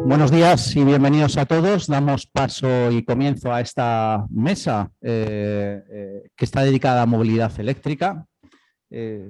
Buenos días y bienvenidos a todos. Damos paso y comienzo a esta mesa que está dedicada a movilidad eléctrica, que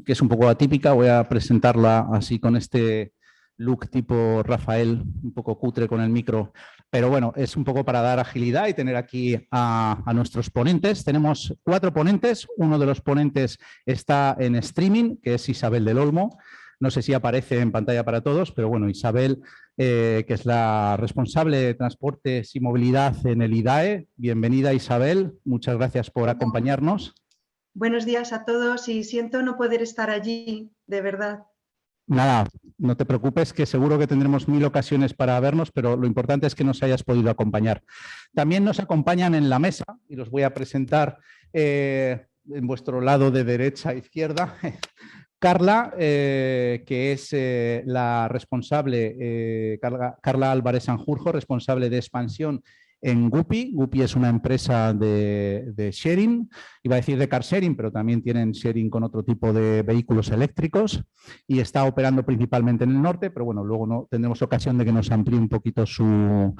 es un poco atípica. Voy a presentarla así con este look tipo Rafael, un poco cutre con el micro, pero bueno, es un poco para dar agilidad y tener aquí a nuestros ponentes. Tenemos 4 ponentes. Uno de los ponentes está en streaming, que es Isabel del Olmo. No sé si aparece en pantalla para todos, pero bueno, Isabel, que es la responsable de transportes y movilidad en el IDAE. Bienvenida, Isabel. Muchas gracias por acompañarnos. Buenos días a todos y siento no poder estar allí, de verdad. Nada, no te preocupes, que seguro que tendremos 1000 ocasiones para vernos, pero lo importante es que nos hayas podido acompañar. También nos acompañan en la mesa, y los voy a presentar en vuestro lado de derecha a izquierda. Carla, que es la responsable, Carla Álvarez Sanjurjo, responsable de expansión en Guppy. Guppy es una empresa de sharing, iba a decir de car sharing, pero también tienen sharing con otro tipo de vehículos eléctricos y está operando principalmente en el norte, pero bueno, luego tendremos ocasión de que nos amplíe un poquito su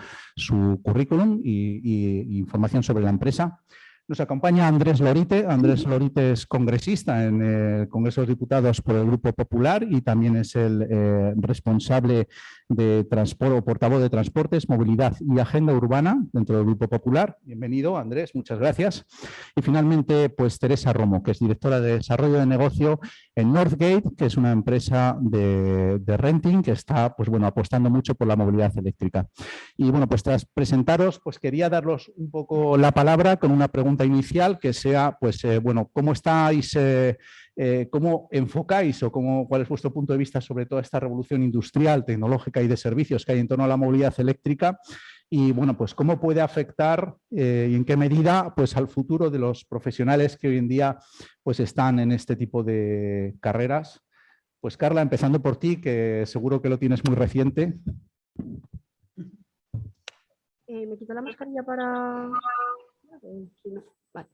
currículum y información sobre la empresa. Nos acompaña Andrés Lorite. Andrés Lorite es congresista en el Congreso de Diputados por el Grupo Popular y también es el responsable de transporte o portavoz de Transportes, Movilidad y Agenda Urbana dentro del Grupo Popular. Bienvenido, Andrés, muchas gracias. Y finalmente, pues Teresa Romo, que es directora de Desarrollo de Negocio en Northgate, que es una empresa de renting que está, pues bueno, apostando mucho por la movilidad eléctrica. Y bueno, pues tras presentaros, pues quería daros un poco la palabra con una pregunta inicial que sea, pues bueno, ¿cómo estáis, cómo enfocáis o cuál es vuestro punto de vista sobre toda esta revolución industrial, tecnológica y de servicios que hay en torno a la movilidad eléctrica? Y bueno, pues cómo puede afectar y en qué medida pues al futuro de los profesionales que hoy en día pues están en este tipo de carreras. Pues Carla, empezando por ti, que seguro que lo tienes muy reciente. ¿Me quito la mascarilla para...? Vale.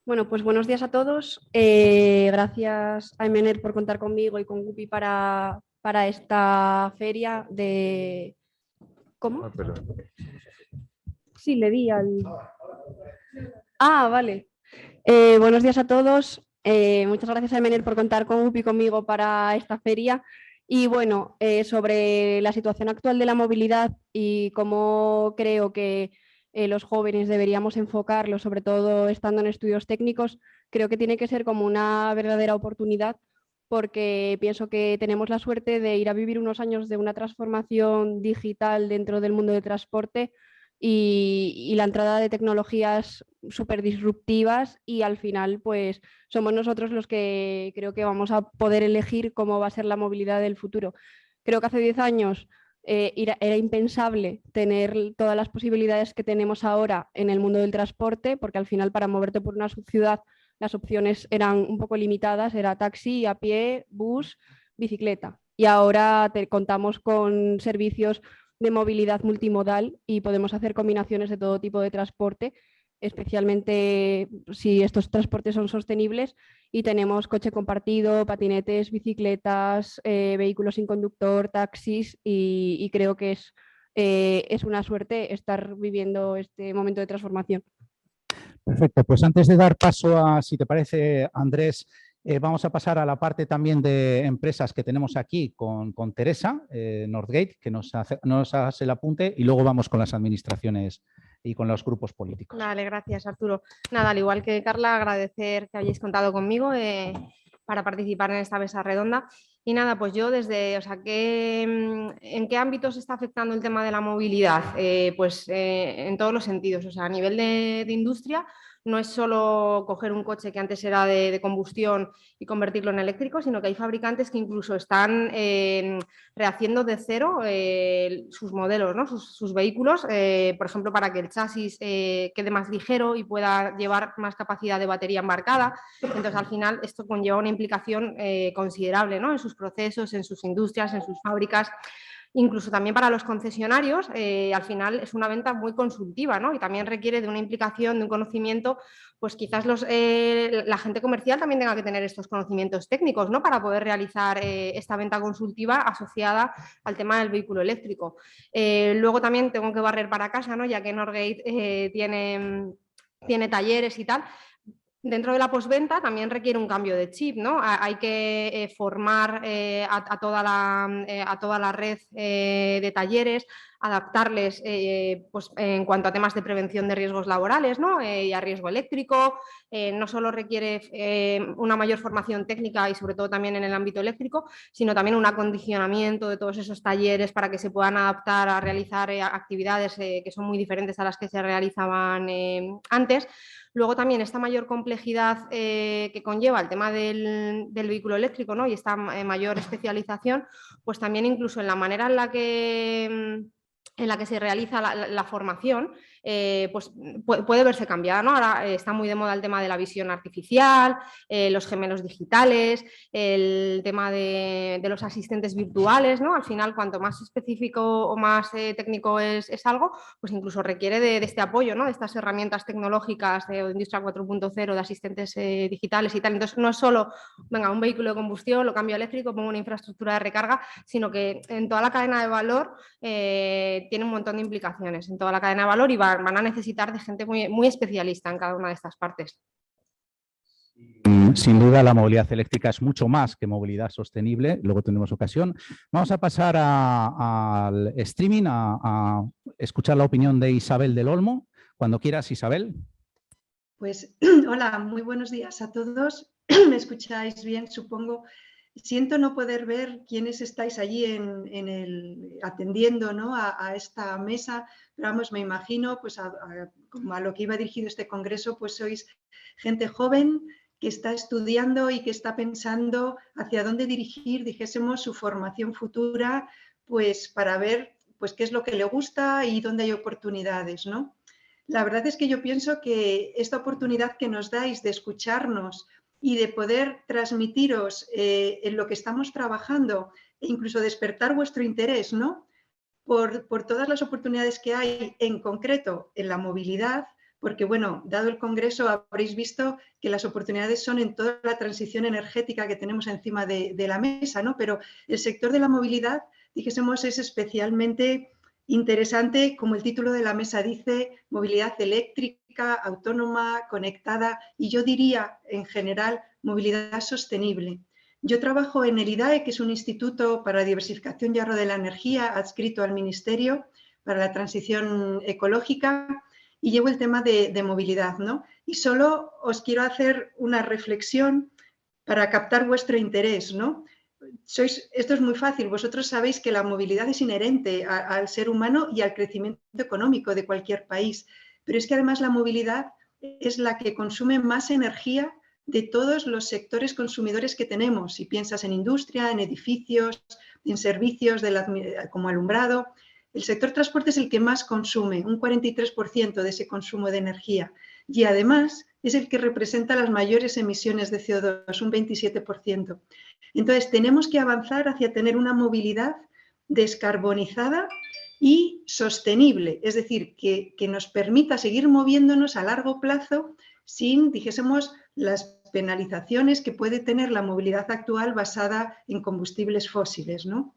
Bueno, pues buenos días a todos. Gracias a Emener por contar conmigo y con Guppy para esta feria de... ¿Cómo? Sí, le di al... Vale. Buenos días a todos. Muchas gracias a Emener por contar con Guppy y conmigo para esta feria. Y bueno, sobre la situación actual de la movilidad y cómo creo que los jóvenes deberíamos enfocarlo, sobre todo estando en estudios técnicos, creo que tiene que ser como una verdadera oportunidad, porque pienso que tenemos la suerte de ir a vivir unos años de una transformación digital dentro del mundo del transporte y la entrada de tecnologías súper disruptivas, y al final pues somos nosotros los que creo que vamos a poder elegir cómo va a ser la movilidad del futuro. Creo que hace 10 años era impensable tener todas las posibilidades que tenemos ahora en el mundo del transporte, porque al final para moverte por una ciudad las opciones eran un poco limitadas, era taxi, a pie, bus, bicicleta. Y ahora contamos con servicios de movilidad multimodal y podemos hacer combinaciones de todo tipo de transporte, especialmente si estos transportes son sostenibles, y tenemos coche compartido, patinetes, bicicletas, vehículos sin conductor, taxis, y creo que es una suerte estar viviendo este momento de transformación. Perfecto, pues antes de dar paso a, si te parece, Andrés, vamos a pasar a la parte también de empresas que tenemos aquí con Teresa, Northgate, que nos hace el apunte, y luego vamos con las administraciones y con los grupos políticos. Vale, gracias, Arturo. Nada, al igual que Carla, agradecer que hayáis contado conmigo para participar en esta mesa redonda. Y nada, pues yo desde, ¿en qué ámbitos está afectando el tema de la movilidad? En todos los sentidos, a nivel de industria. No es solo coger un coche que antes era de combustión y convertirlo en eléctrico, sino que hay fabricantes que incluso están rehaciendo de cero sus modelos, ¿no? sus vehículos, por ejemplo, para que el chasis quede más ligero y pueda llevar más capacidad de batería embarcada. Entonces, al final, esto conlleva una implicación considerable, ¿no? En sus procesos, en sus industrias, en sus fábricas. Incluso también para los concesionarios, al final es una venta muy consultiva, ¿no? Y también requiere de una implicación, de un conocimiento, pues quizás la gente comercial también tenga que tener estos conocimientos técnicos, ¿no? Para poder realizar esta venta consultiva asociada al tema del vehículo eléctrico. Luego también tengo que barrer para casa, ¿no? Ya que Norgate tiene talleres y tal. Dentro de la postventa también requiere un cambio de chip, ¿no? Hay que formar a toda la red de talleres, adaptarles pues, en cuanto a temas de prevención de riesgos laborales, ¿no? Y a riesgo eléctrico. No solo requiere una mayor formación técnica y sobre todo también en el ámbito eléctrico, sino también un acondicionamiento de todos esos talleres para que se puedan adaptar a realizar actividades que son muy diferentes a las que se realizaban antes. Luego también esta mayor complejidad que conlleva el tema del vehículo eléctrico, ¿no? Y esta mayor especialización, pues también incluso en la manera en la que se realiza la formación, pues puede verse cambiada, ¿no? Ahora está muy de moda el tema de la visión artificial, los gemelos digitales, el tema de los asistentes virtuales, ¿no? Al final, cuanto más específico o más técnico es algo, pues incluso requiere de este apoyo, ¿no? De estas herramientas tecnológicas de Industria 4.0, de asistentes digitales y tal. Entonces, no es solo, venga, un vehículo de combustión, lo cambio a eléctrico, pongo una infraestructura de recarga, sino que en toda la cadena de valor tiene un montón de implicaciones en toda la cadena de valor y van a necesitar de gente muy especialista en cada una de estas partes. Sin duda la movilidad eléctrica es mucho más que movilidad sostenible, luego tendremos ocasión. Vamos a pasar al streaming, a escuchar la opinión de Isabel del Olmo. Cuando quieras, Isabel. Pues hola, muy buenos días a todos. ¿Me escucháis bien? Supongo. Siento no poder ver quiénes estáis allí atendiendo, ¿no? a esta mesa, pero vamos, me imagino pues como a lo que iba dirigido este congreso, pues sois gente joven que está estudiando y que está pensando hacia dónde dirigir, dijésemos, su formación futura, pues para ver pues qué es lo que le gusta y dónde hay oportunidades, ¿no? La verdad es que yo pienso que esta oportunidad que nos dais de escucharnos y de poder transmitiros en lo que estamos trabajando e incluso despertar vuestro interés, ¿no? Por todas las oportunidades que hay, en concreto en la movilidad, porque, bueno, dado el Congreso habréis visto que las oportunidades son en toda la transición energética que tenemos encima de la mesa, ¿no? Pero el sector de la movilidad, dijésemos, es especialmente interesante, como el título de la mesa dice, movilidad eléctrica, autónoma, conectada y yo diría, en general, movilidad sostenible. Yo trabajo en el IDAE, que es un instituto para la diversificación y ahorro de la energía adscrito al Ministerio para la transición ecológica y llevo el tema de movilidad, ¿no? Y solo os quiero hacer una reflexión para captar vuestro interés, ¿no? Esto es muy fácil, vosotros sabéis que la movilidad es inherente al ser humano y al crecimiento económico de cualquier país, pero es que además la movilidad es la que consume más energía de todos los sectores consumidores que tenemos. Si piensas en industria, en edificios, en servicios como alumbrado, el sector transporte es el que más consume, un 43% de ese consumo de energía y además es el que representa las mayores emisiones de CO2, un 27%. Entonces, tenemos que avanzar hacia tener una movilidad descarbonizada y sostenible, es decir, que nos permita seguir moviéndonos a largo plazo sin, dijésemos, las penalizaciones que puede tener la movilidad actual basada en combustibles fósiles, ¿no?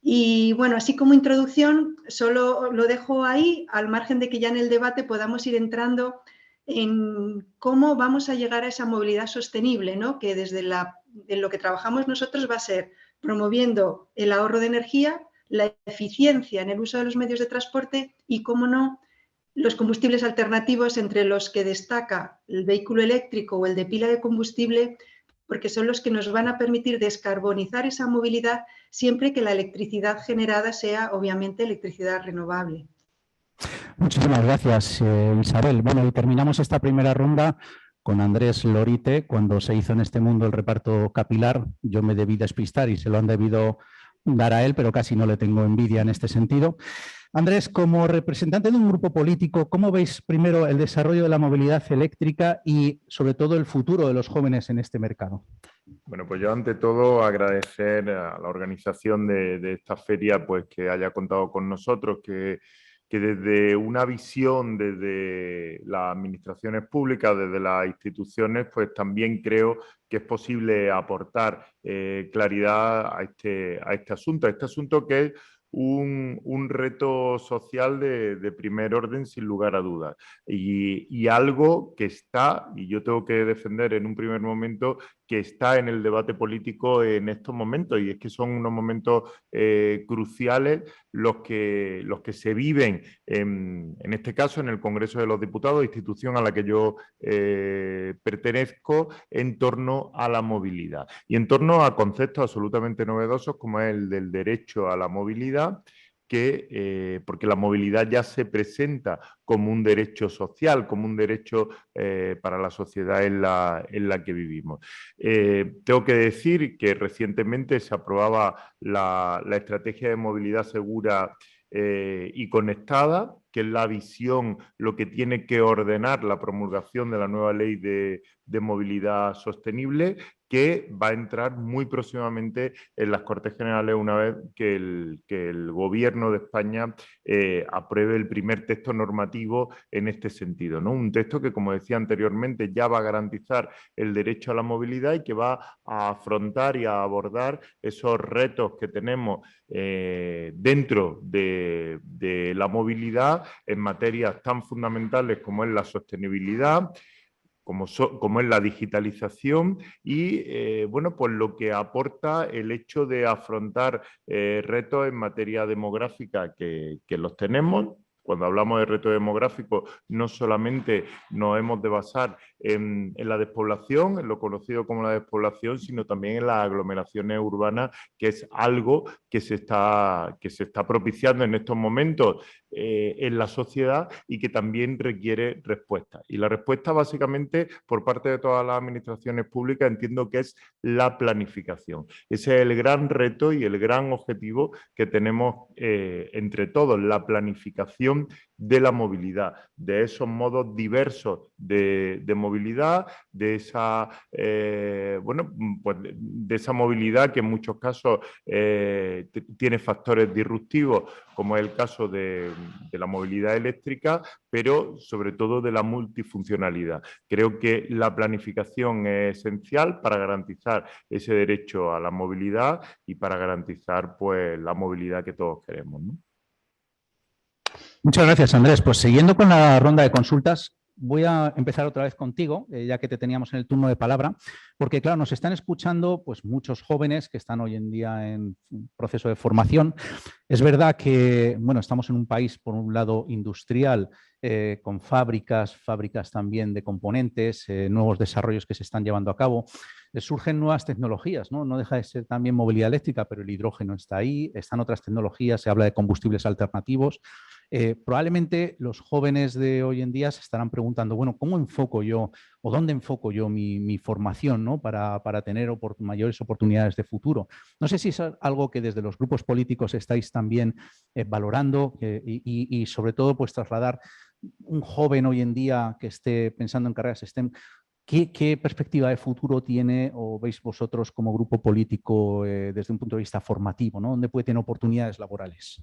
Y bueno, así como introducción, solo lo dejo ahí, al margen de que ya en el debate podamos ir entrando en cómo vamos a llegar a esa movilidad sostenible, ¿no? Que desde en lo que trabajamos nosotros va a ser promoviendo el ahorro de energía, la eficiencia en el uso de los medios de transporte y, cómo no, los combustibles alternativos, entre los que destaca el vehículo eléctrico o el de pila de combustible, porque son los que nos van a permitir descarbonizar esa movilidad siempre que la electricidad generada sea, obviamente, electricidad renovable. Muchísimas gracias, Isabel. Bueno, y terminamos esta primera ronda con Andrés Lorite. Cuando se hizo en este mundo el reparto capilar, yo me debí despistar y se lo han debido dar a él, pero casi no le tengo envidia en este sentido. Andrés, como representante de un grupo político, ¿cómo veis primero el desarrollo de la movilidad eléctrica y sobre todo el futuro de los jóvenes en este mercado? Bueno, pues yo ante todo agradecer a la organización de esta feria pues que haya contado con nosotros, que desde una visión desde las administraciones públicas, desde las instituciones, pues también creo que es posible aportar claridad a este asunto que es un reto social de primer orden sin lugar a dudas y algo que está, y yo tengo que defender en un primer momento, que está en el debate político en estos momentos, y es que son unos momentos cruciales los que se viven en este caso en el Congreso de los Diputados, institución a la que yo pertenezco, en torno a la movilidad y en torno a conceptos absolutamente novedosos como es el del derecho a la movilidad, porque la movilidad ya se presenta como un derecho social, como un derecho para la sociedad en la que vivimos. Tengo que decir que recientemente se aprobaba la Estrategia de Movilidad Segura y Conectada, que es la visión, lo que tiene que ordenar la promulgación de la nueva ley de movilidad sostenible, que va a entrar muy próximamente en las Cortes Generales una vez que el Gobierno de España apruebe el primer texto normativo en este sentido, ¿no? Un texto que, como decía anteriormente, ya va a garantizar el derecho a la movilidad y que va a afrontar y a abordar esos retos que tenemos dentro de la movilidad en materias tan fundamentales como es la sostenibilidad, como es la digitalización y bueno, pues lo que aporta el hecho de afrontar retos en materia demográfica que los tenemos. Cuando hablamos de reto demográfico, no solamente nos hemos de basar en la despoblación, en lo conocido como la despoblación, sino también en las aglomeraciones urbanas, que es algo que se está propiciando en estos momentos en la sociedad y que también requiere respuesta. Y la respuesta básicamente por parte de todas las administraciones públicas entiendo que es la planificación. Ese es el gran reto y el gran objetivo que tenemos entre todos, la planificación de la movilidad, de esos modos diversos de movilidad, de esa, bueno, pues de esa movilidad que en muchos casos tiene factores disruptivos, como es el caso de la movilidad eléctrica, pero sobre todo de la multifuncionalidad. Creo que la planificación es esencial para garantizar ese derecho a la movilidad y para garantizar pues, la movilidad que todos queremos, ¿no? Muchas gracias, Andrés. Pues siguiendo con la ronda de consultas, voy a empezar otra vez contigo, ya que te teníamos en el turno de palabra, porque claro, nos están escuchando pues, muchos jóvenes que están hoy en día en proceso de formación. Es verdad que bueno, estamos en un país, por un lado, industrial, con fábricas también de componentes, nuevos desarrollos que se están llevando a cabo. Surgen nuevas tecnologías, ¿no? No deja de ser también movilidad eléctrica, pero el hidrógeno está ahí, están otras tecnologías, se habla de combustibles alternativos. Probablemente los jóvenes de hoy en día se estarán preguntando, bueno, ¿cómo enfoco yo o dónde enfoco yo mi formación, ¿no? para tener mayores oportunidades de futuro? No sé si es algo que desde los grupos políticos estáis también valorando y sobre todo pues trasladar un joven hoy en día que esté pensando en carreras STEM. ¿Qué perspectiva de futuro tiene o veis vosotros como grupo político desde un punto de vista formativo, ¿no? ¿Dónde puede tener oportunidades laborales?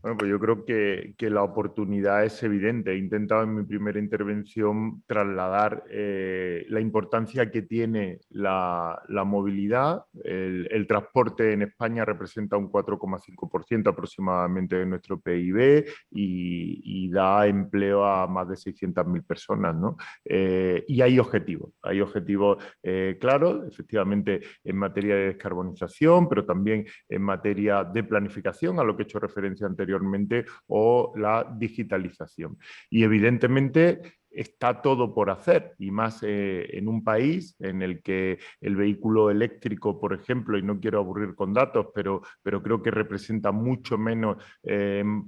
Bueno, pues yo creo que la oportunidad es evidente. He intentado en mi primera intervención trasladar la importancia que tiene la movilidad. El transporte en España representa un 4,5% aproximadamente de nuestro PIB y da empleo a más de 600.000 personas, ¿no? Y hay objetivos claros, efectivamente en materia de descarbonización, pero también en materia de planificación, a lo que he hecho referencia anteriormente, o la digitalización. Y evidentemente está todo por hacer, y más en un país en el que el vehículo eléctrico, por ejemplo, y no quiero aburrir con datos, pero creo que representa mucho menos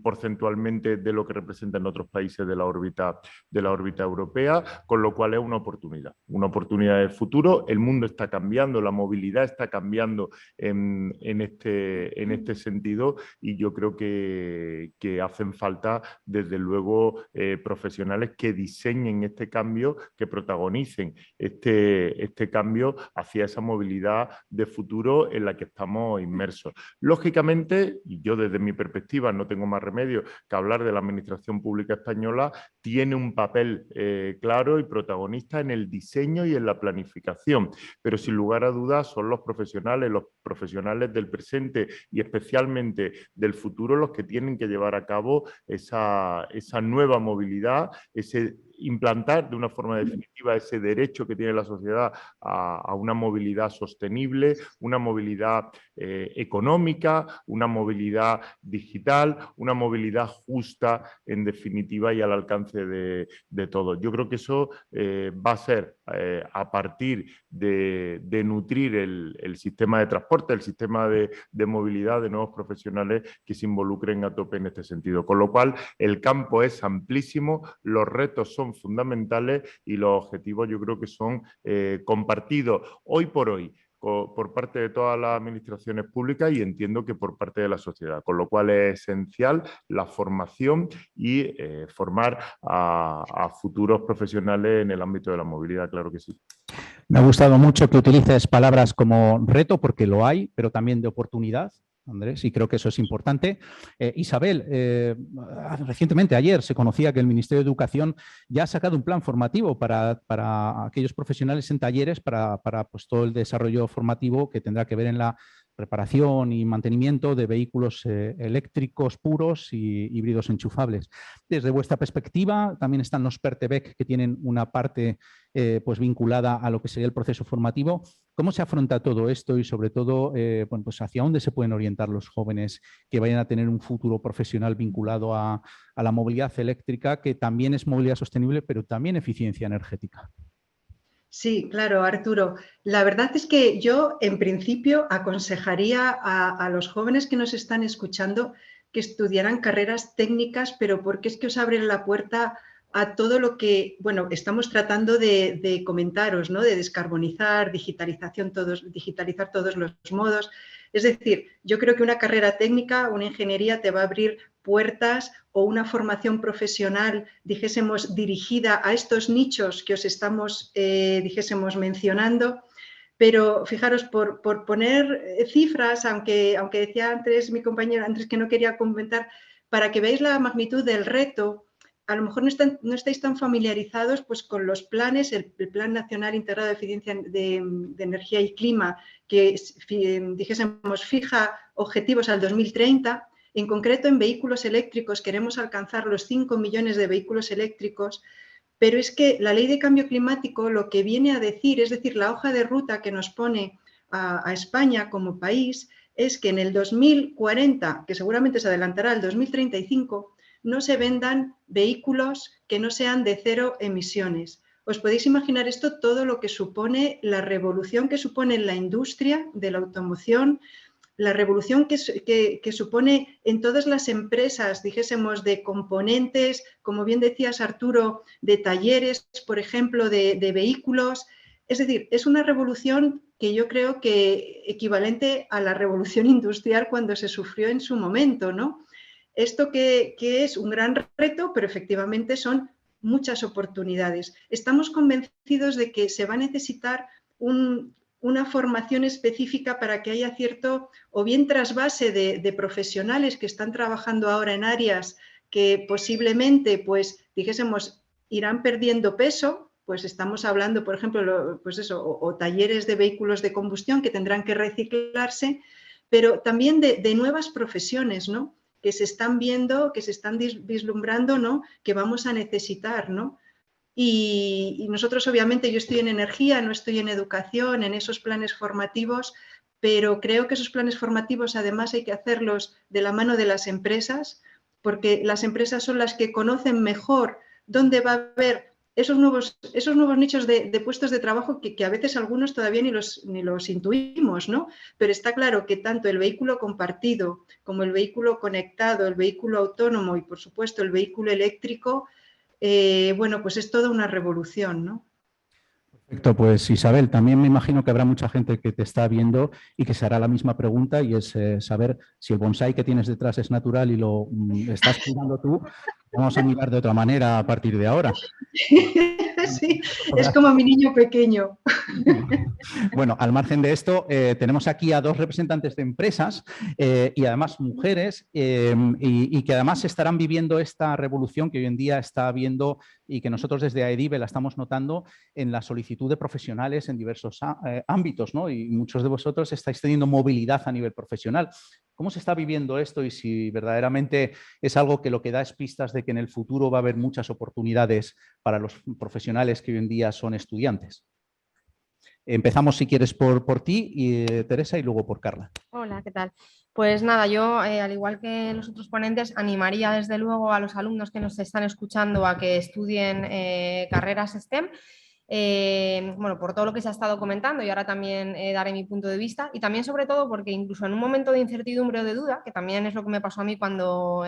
porcentualmente de lo que representa en otros países de la órbita europea, con lo cual es una oportunidad de futuro. El mundo está cambiando, la movilidad está cambiando en este sentido, y yo creo que hacen falta, desde luego, profesionales que diseñen este cambio, que protagonicen este cambio hacia esa movilidad de futuro en la que estamos inmersos. Lógicamente, y yo desde mi perspectiva no tengo más remedio que hablar de la Administración Pública Española, tiene un papel claro y protagonista en el diseño y en la planificación, pero sin lugar a dudas son los profesionales del presente y especialmente del futuro los que tienen que llevar a cabo esa nueva movilidad, implantar de una forma definitiva ese derecho que tiene la sociedad a una movilidad sostenible, una movilidad económica, una movilidad digital, una movilidad justa, en definitiva, y al alcance de todos. Yo creo que eso va a ser a partir de nutrir el sistema de transporte, el sistema de movilidad de nuevos profesionales que se involucren a tope en este sentido. Con lo cual, el campo es amplísimo, los retos son fundamentales y los objetivos yo creo que son compartidos hoy por hoy por parte de todas las administraciones públicas, y entiendo que por parte de la sociedad, con lo cual es esencial la formación y formar a futuros profesionales en el ámbito de la movilidad, claro que sí. Me ha gustado mucho que utilices palabras como reto, porque lo hay, pero también de oportunidad, Andrés, y creo que eso es importante. Isabel, recientemente, ayer, se conocía que el Ministerio de Educación ya ha sacado un plan formativo para aquellos profesionales en talleres para pues, todo el desarrollo formativo que tendrá que ver en la reparación y mantenimiento de vehículos eléctricos puros y híbridos enchufables. Desde vuestra perspectiva, también están los PERTEBEC, que tienen una parte pues vinculada a lo que sería el proceso formativo. ¿Cómo se afronta todo esto y, sobre todo, bueno, pues hacia dónde se pueden orientar los jóvenes que vayan a tener un futuro profesional vinculado a la movilidad eléctrica, que también es movilidad sostenible, pero también eficiencia energética? Sí, claro, Arturo. La verdad es que yo, en principio, aconsejaría a los jóvenes que nos están escuchando que estudiaran carreras técnicas, pero porque es que os abre la puerta a todo lo que, bueno, estamos tratando de comentaros, ¿no? De descarbonizar, digitalizar todos los modos. Es decir, yo creo que una carrera técnica, una ingeniería, te va a abrir puertas, o una formación profesional, dijésemos, dirigida a estos nichos que os estamos, dijésemos, mencionando. Pero fijaros, por poner cifras, aunque decía antes mi compañero Andrés que no quería comentar, para que veáis la magnitud del reto, a lo mejor no estáis tan familiarizados pues, con los planes, el Plan Nacional Integrado de Eficiencia de Energía y Clima, que dijésemos fija objetivos al 2030. En concreto, en vehículos eléctricos queremos alcanzar los 5 millones de vehículos eléctricos, pero es que la Ley de Cambio Climático lo que viene a decir, es decir, la hoja de ruta que nos pone a España como país, es que en el 2040, que seguramente se adelantará al 2035, no se vendan vehículos que no sean de cero emisiones. ¿Os podéis imaginar esto? Todo lo que supone, la revolución que supone en la industria de la automoción, la revolución que supone en todas las empresas, dijésemos, de componentes, como bien decías, Arturo, de talleres, por ejemplo, de vehículos. Es decir, es una revolución que yo creo que equivalente a la revolución industrial cuando se sufrió en su momento, ¿no? Esto que es un gran reto, pero efectivamente son muchas oportunidades. Estamos convencidos de que se va a necesitar una formación específica para que haya cierto, o bien trasvase de profesionales que están trabajando ahora en áreas que posiblemente, pues, dijésemos, irán perdiendo peso. Pues estamos hablando, por ejemplo, pues eso, o talleres de vehículos de combustión que tendrán que reciclarse, pero también de nuevas profesiones, ¿no? Que se están viendo, que se están vislumbrando, ¿no? Que vamos a necesitar, ¿no? Y nosotros, obviamente, yo estoy en energía, no estoy en educación, en esos planes formativos, pero creo que esos planes formativos además hay que hacerlos de la mano de las empresas, porque las empresas son las que conocen mejor dónde va a haber esos nuevos nichos de puestos de trabajo que a veces algunos todavía ni los intuimos, ¿no? Pero está claro que tanto el vehículo compartido como el vehículo conectado, el vehículo autónomo y, por supuesto, el vehículo eléctrico, bueno, pues es toda una revolución, ¿no? Perfecto, pues Isabel, también me imagino que habrá mucha gente que te está viendo y que se hará la misma pregunta, y es saber si el bonsái que tienes detrás es natural y lo estás cuidando tú. Vamos a mirar de otra manera a partir de ahora. Sí, es como mi niño pequeño. Bueno, al margen de esto, tenemos aquí a dos representantes de empresas y además mujeres y que además estarán viviendo esta revolución que hoy en día está habiendo y que nosotros desde AEDIVE la estamos notando en la solicitud de profesionales en diversos ámbitos, ¿no? Y muchos de vosotros estáis teniendo movilidad a nivel profesional. ¿Cómo se está viviendo esto y si verdaderamente es algo que lo que da es pistas de que en el futuro va a haber muchas oportunidades para los profesionales que hoy en día son estudiantes? Empezamos, si quieres, por ti, Teresa, y luego por Carla. Hola, ¿qué tal? Pues nada, yo, al igual que los otros ponentes, animaría desde luego a los alumnos que nos están escuchando a que estudien carreras STEM. Bueno, por todo lo que se ha estado comentando y ahora también daré mi punto de vista y también sobre todo porque incluso en un momento de incertidumbre o de duda, que también es lo que me pasó a mí cuando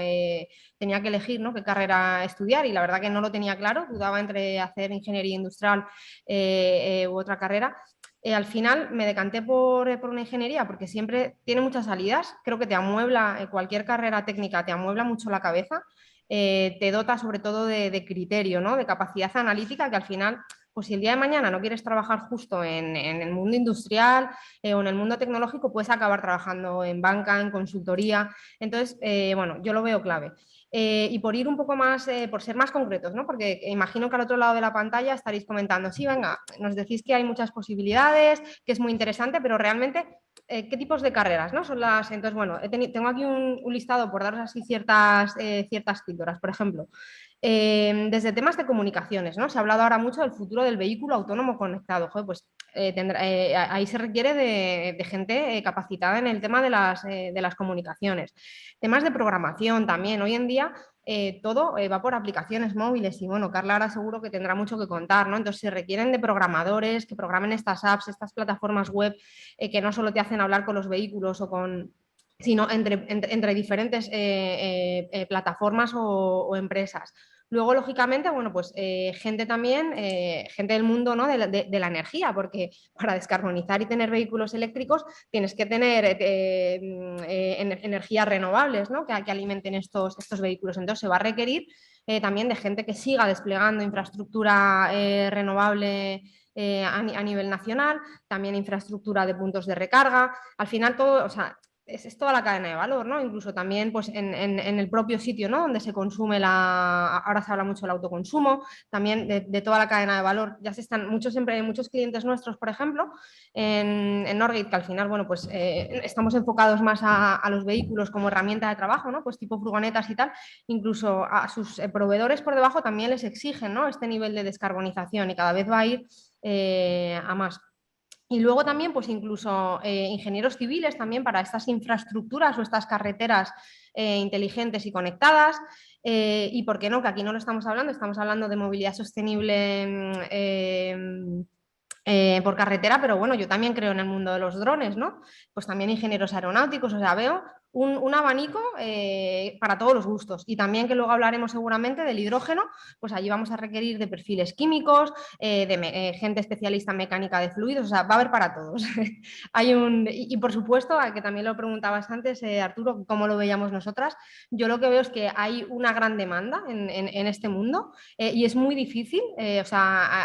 tenía que elegir, ¿no?, qué carrera estudiar y la verdad que no lo tenía claro, dudaba entre hacer ingeniería industrial u otra carrera. Al final me decanté por una ingeniería porque siempre tiene muchas salidas, creo que te amuebla, cualquier carrera técnica te amuebla mucho la cabeza, te dota sobre todo de criterio, ¿no?, de capacidad analítica que al final, pues si el día de mañana no quieres trabajar justo en el mundo industrial o en el mundo tecnológico, puedes acabar trabajando en banca, en consultoría. Entonces, bueno, yo lo veo clave. Y por ir un poco más, por ser más concretos, ¿no? Porque imagino que al otro lado de la pantalla estaréis comentando, sí, venga, nos decís que hay muchas posibilidades, que es muy interesante, pero realmente, ¿qué tipos de carreras, ¿no?, son las? Entonces, bueno, tengo aquí un listado por daros así ciertas píldoras, por ejemplo. Desde temas de comunicaciones, ¿no? Se ha hablado ahora mucho del futuro del vehículo autónomo conectado. Joder, pues ahí se requiere de gente capacitada en el tema de las comunicaciones. Temas de programación también. Hoy en día todo va por aplicaciones móviles y bueno, Carla ahora seguro que tendrá mucho que contar, ¿no? Entonces se requieren de programadores que programen estas apps, estas plataformas web que no solo te hacen hablar con los vehículos sino entre diferentes plataformas o empresas. Luego, lógicamente, bueno, pues gente también, gente del mundo, ¿no?, de la energía, porque para descarbonizar y tener vehículos eléctricos tienes que tener energías renovables, ¿no?, que alimenten estos vehículos. Entonces se va a requerir también de gente que siga desplegando infraestructura renovable a nivel nacional, también infraestructura de puntos de recarga. Al final todo, o sea, es toda la cadena de valor, ¿no? Incluso también pues, en el propio sitio, ¿no?, donde se consume ahora se habla mucho del autoconsumo, también de toda la cadena de valor. Ya se están, muchos clientes nuestros, por ejemplo, en Norgate, que al final, bueno, pues estamos enfocados más a los vehículos como herramienta de trabajo, ¿no?, pues tipo furgonetas y tal, incluso a sus proveedores por debajo también les exigen, ¿no?, este nivel de descarbonización y cada vez va a ir a más. Y luego también, pues incluso ingenieros civiles también para estas infraestructuras o estas carreteras inteligentes y conectadas. Y por qué no, que aquí no lo estamos hablando de movilidad sostenible por carretera, pero bueno, yo también creo en el mundo de los drones, ¿no? Pues también ingenieros aeronáuticos, o sea, veo un abanico para todos los gustos. Y también que luego hablaremos seguramente del hidrógeno, pues allí vamos a requerir de perfiles químicos, de gente especialista en mecánica de fluidos, o sea, va a haber para todos. Y por supuesto, que también lo preguntabas antes, Arturo, cómo lo veíamos nosotras, yo lo que veo es que hay una gran demanda en este mundo y es muy difícil, o sea,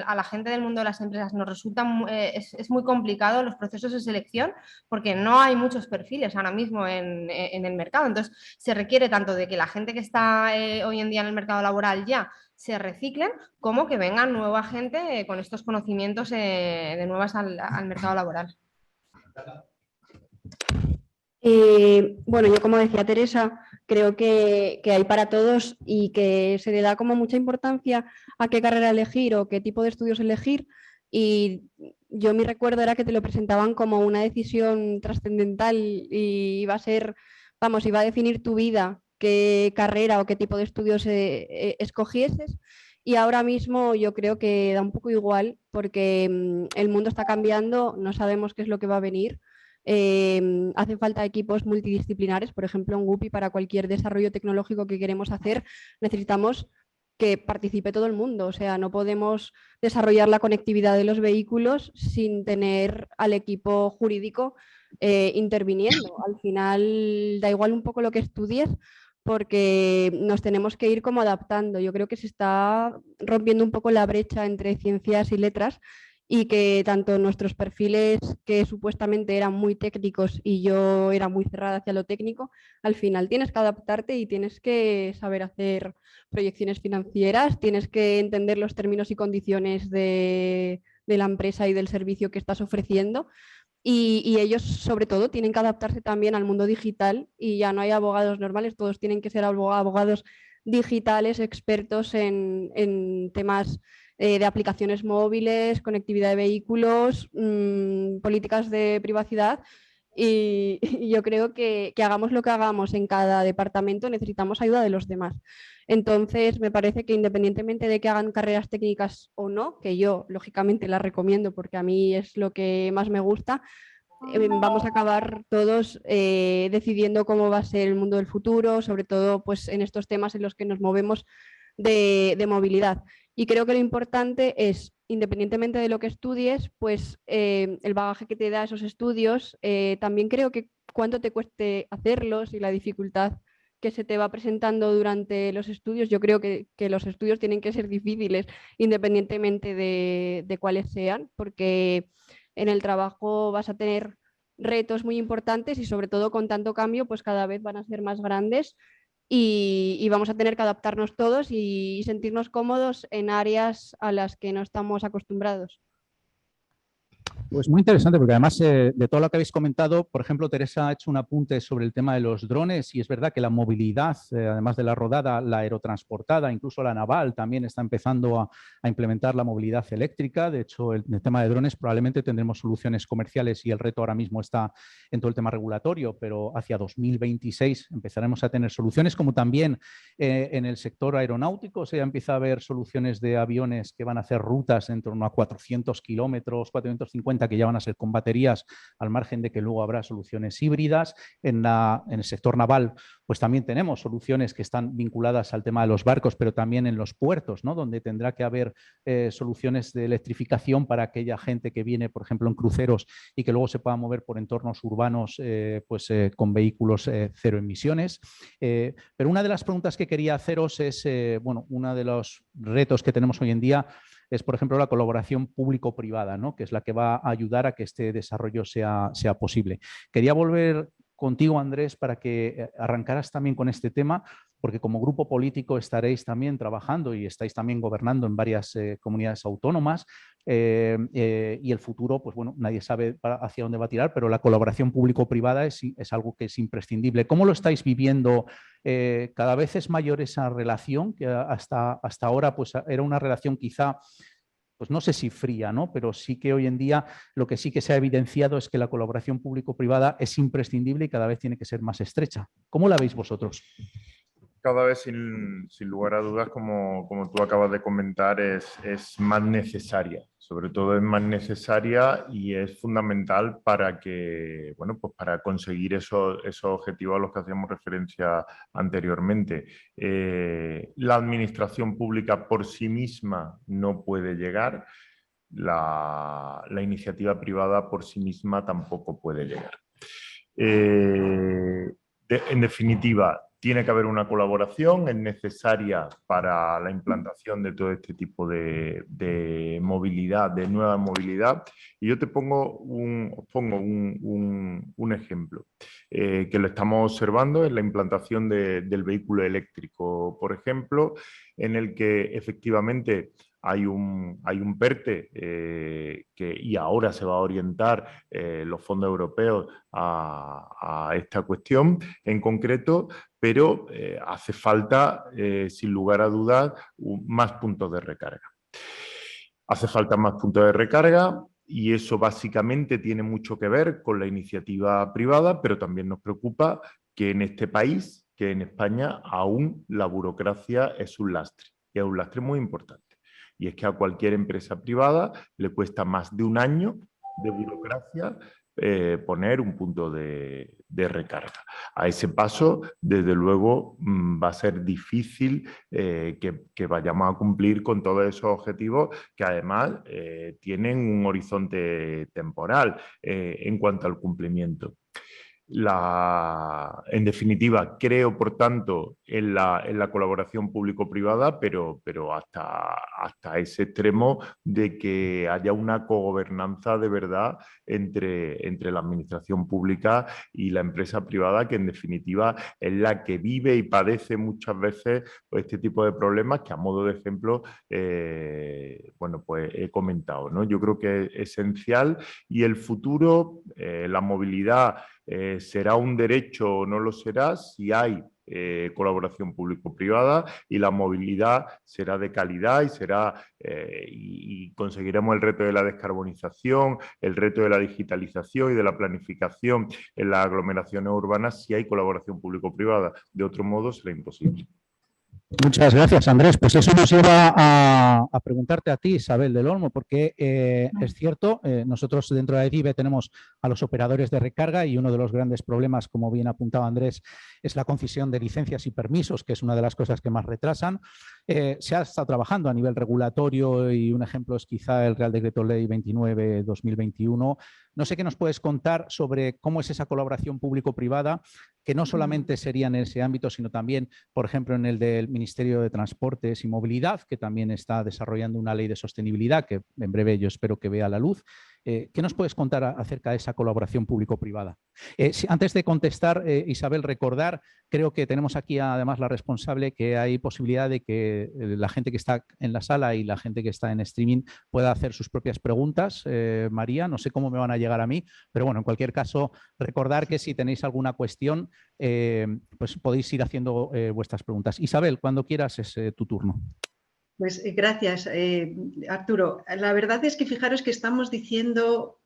a la gente del mundo de las empresas nos resulta, es muy complicado los procesos de selección porque no hay muchos perfiles ahora mismo en el mercado. Entonces, se requiere tanto de que la gente que está hoy en día en el mercado laboral ya se reciclen, como que venga nueva gente con estos conocimientos de nuevas al mercado laboral. Bueno, yo como decía Teresa, creo que hay para todos y que se le da como mucha importancia a qué carrera elegir o qué tipo de estudios elegir. Y yo mi recuerdo era que te lo presentaban como una decisión trascendental y iba a ser, vamos, iba a definir tu vida, qué carrera o qué tipo de estudios escogieses. Y ahora mismo yo creo que da un poco igual porque el mundo está cambiando, no sabemos qué es lo que va a venir. Hacen falta equipos multidisciplinares, por ejemplo, en WUPI para cualquier desarrollo tecnológico que queremos hacer necesitamos que participe todo el mundo, o sea, no podemos desarrollar la conectividad de los vehículos sin tener al equipo jurídico interviniendo. Al final da igual un poco lo que estudies porque nos tenemos que ir como adaptando. Yo creo que se está rompiendo un poco la brecha entre ciencias y letras y que tanto nuestros perfiles que supuestamente eran muy técnicos y yo era muy cerrada hacia lo técnico, al final tienes que adaptarte y tienes que saber hacer proyecciones financieras, tienes que entender los términos y condiciones de la empresa y del servicio que estás ofreciendo y ellos sobre todo tienen que adaptarse también al mundo digital y ya no hay abogados normales, todos tienen que ser abogados digitales, expertos en temas de aplicaciones móviles, conectividad de vehículos, políticas de privacidad y yo creo que hagamos lo que hagamos en cada departamento necesitamos ayuda de los demás. Entonces me parece que independientemente de que hagan carreras técnicas o no, que yo lógicamente las recomiendo porque a mí es lo que más me gusta, vamos a acabar todos decidiendo cómo va a ser el mundo del futuro, sobre todo pues, en estos temas en los que nos movemos de movilidad. Y creo que lo importante es, independientemente de lo que estudies, pues el bagaje que te da esos estudios, también creo que cuánto te cueste hacerlos y la dificultad que se te va presentando durante los estudios. Yo creo que los estudios tienen que ser difíciles independientemente de cuáles sean, porque en el trabajo vas a tener retos muy importantes y sobre todo con tanto cambio, pues cada vez van a ser más grandes y vamos a tener que adaptarnos todos y sentirnos cómodos en áreas a las que no estamos acostumbrados. Pues muy interesante, porque además de todo lo que habéis comentado, por ejemplo, Teresa ha hecho un apunte sobre el tema de los drones y es verdad que la movilidad, además de la rodada, la aerotransportada, incluso la naval, también está empezando a implementar la movilidad eléctrica. De hecho, el tema de drones probablemente tendremos soluciones comerciales y el reto ahora mismo está en todo el tema regulatorio, pero hacia 2026 empezaremos a tener soluciones, como también en el sector aeronáutico se empieza a haber soluciones de aviones que van a hacer rutas en torno a 400 kilómetros, 450 que ya van a ser con baterías, al margen de que luego habrá soluciones híbridas. En el sector naval, pues también tenemos soluciones que están vinculadas al tema de los barcos, pero también en los puertos, ¿no? Donde tendrá que haber soluciones de electrificación para aquella gente que viene, por ejemplo, en cruceros y que luego se pueda mover por entornos urbanos con vehículos cero emisiones. Pero una de las preguntas que quería haceros es, bueno, uno de los retos que tenemos hoy en día es, por ejemplo, la colaboración público-privada, ¿no? Que es la que va a ayudar a que este desarrollo sea posible. Quería volver contigo, Andrés, para que arrancaras también con este tema, porque como grupo político estaréis también trabajando y estáis también gobernando en varias comunidades autónomas y el futuro, pues bueno, nadie sabe hacia dónde va a tirar, pero la colaboración público-privada es algo que es imprescindible. ¿Cómo lo estáis viviendo? Cada vez es mayor esa relación, que hasta ahora pues era una relación quizá, pues no sé si fría, ¿no? Pero sí que hoy en día lo que sí que se ha evidenciado es que la colaboración público-privada es imprescindible y cada vez tiene que ser más estrecha. ¿Cómo la veis vosotros? Cada vez, sin lugar a dudas, como tú acabas de comentar, es más necesaria. Sobre todo es más necesaria y es fundamental para que, bueno, pues para conseguir esos objetivos a los que hacíamos referencia anteriormente. La administración pública por sí misma no puede llegar. La iniciativa privada por sí misma tampoco puede llegar. En definitiva, tiene que haber una colaboración, es necesaria para la implantación de todo este tipo de movilidad, de nueva movilidad. Y yo os pongo un ejemplo que lo estamos observando en la implantación del vehículo eléctrico, por ejemplo, en el que efectivamente hay un PERTE y ahora se va a orientar los fondos europeos a esta cuestión en concreto, pero hace falta, sin lugar a dudas, más puntos de recarga. Hace falta más puntos de recarga y eso básicamente tiene mucho que ver con la iniciativa privada, pero también nos preocupa que en este país, que en España, aún la burocracia es un lastre. Y es un lastre muy importante. Y es que a cualquier empresa privada le cuesta más de un año de burocracia poner un punto de recarga. A ese paso, desde luego, va a ser difícil que vayamos a cumplir con todos esos objetivos que además tienen un horizonte temporal en cuanto al cumplimiento. En definitiva, creo, por tanto, en la colaboración público-privada, pero hasta ese extremo de que haya una cogobernanza de verdad entre la administración pública y la empresa privada, que en definitiva es la que vive y padece muchas veces este tipo de problemas que, a modo de ejemplo, bueno, pues he comentado, ¿no? Yo creo que es esencial, y el futuro, la movilidad, será un derecho o no lo será si hay colaboración público-privada, y la movilidad será de calidad y conseguiremos el reto de la descarbonización, el reto de la digitalización y de la planificación en las aglomeraciones urbanas si hay colaboración público-privada. De otro modo será imposible. Muchas gracias, Andrés. Pues eso nos lleva a preguntarte a ti, Isabel del Olmo, porque es cierto, nosotros dentro de EDIVE tenemos a los operadores de recarga, y uno de los grandes problemas, como bien apuntaba Andrés, es la concesión de licencias y permisos, que es una de las cosas que más retrasan. Se ha estado trabajando a nivel regulatorio, y un ejemplo es quizá el Real Decreto Ley 29/2021. No sé qué nos puedes contar sobre cómo es esa colaboración público-privada, que no solamente sería en ese ámbito, sino también, por ejemplo, en el del Ministerio de Transportes y Movilidad, que también está desarrollando una ley de sostenibilidad que en breve yo espero que vea la luz. ¿Qué nos puedes contar acerca de esa colaboración público-privada? Antes de contestar, Isabel, recordar, creo que tenemos aquí además la responsable, que hay posibilidad de que la gente que está en la sala y la gente que está en streaming pueda hacer sus propias preguntas. María, no sé cómo me van a llegar a mí, pero bueno, en cualquier caso, recordar que si tenéis alguna cuestión, pues podéis ir haciendo vuestras preguntas. Isabel, cuando quieras es tu turno. Pues gracias, Arturo. La verdad es que fijaros que estamos diciendo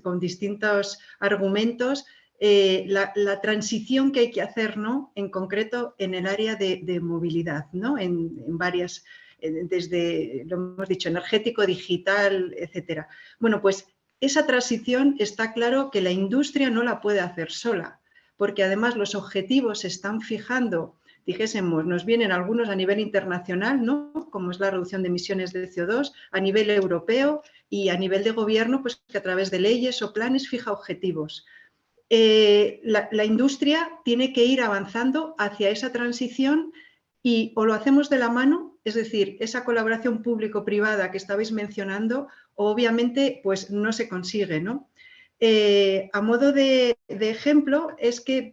con distintos argumentos la transición que hay que hacer, ¿no? En concreto en el área de movilidad, ¿no? En varias, desde, lo hemos dicho, energético, digital, etcétera. Bueno, pues esa transición está claro que la industria no la puede hacer sola, porque además los objetivos se están fijando. Dijésemos, nos vienen algunos a nivel internacional, ¿no? Como es la reducción de emisiones de CO2, a nivel europeo, y a nivel de gobierno, pues que a través de leyes o planes fija objetivos. La industria tiene que ir avanzando hacia esa transición, y o lo hacemos de la mano, es decir, esa colaboración público-privada que estabais mencionando, obviamente pues no se consigue, ¿no? A modo de ejemplo, es que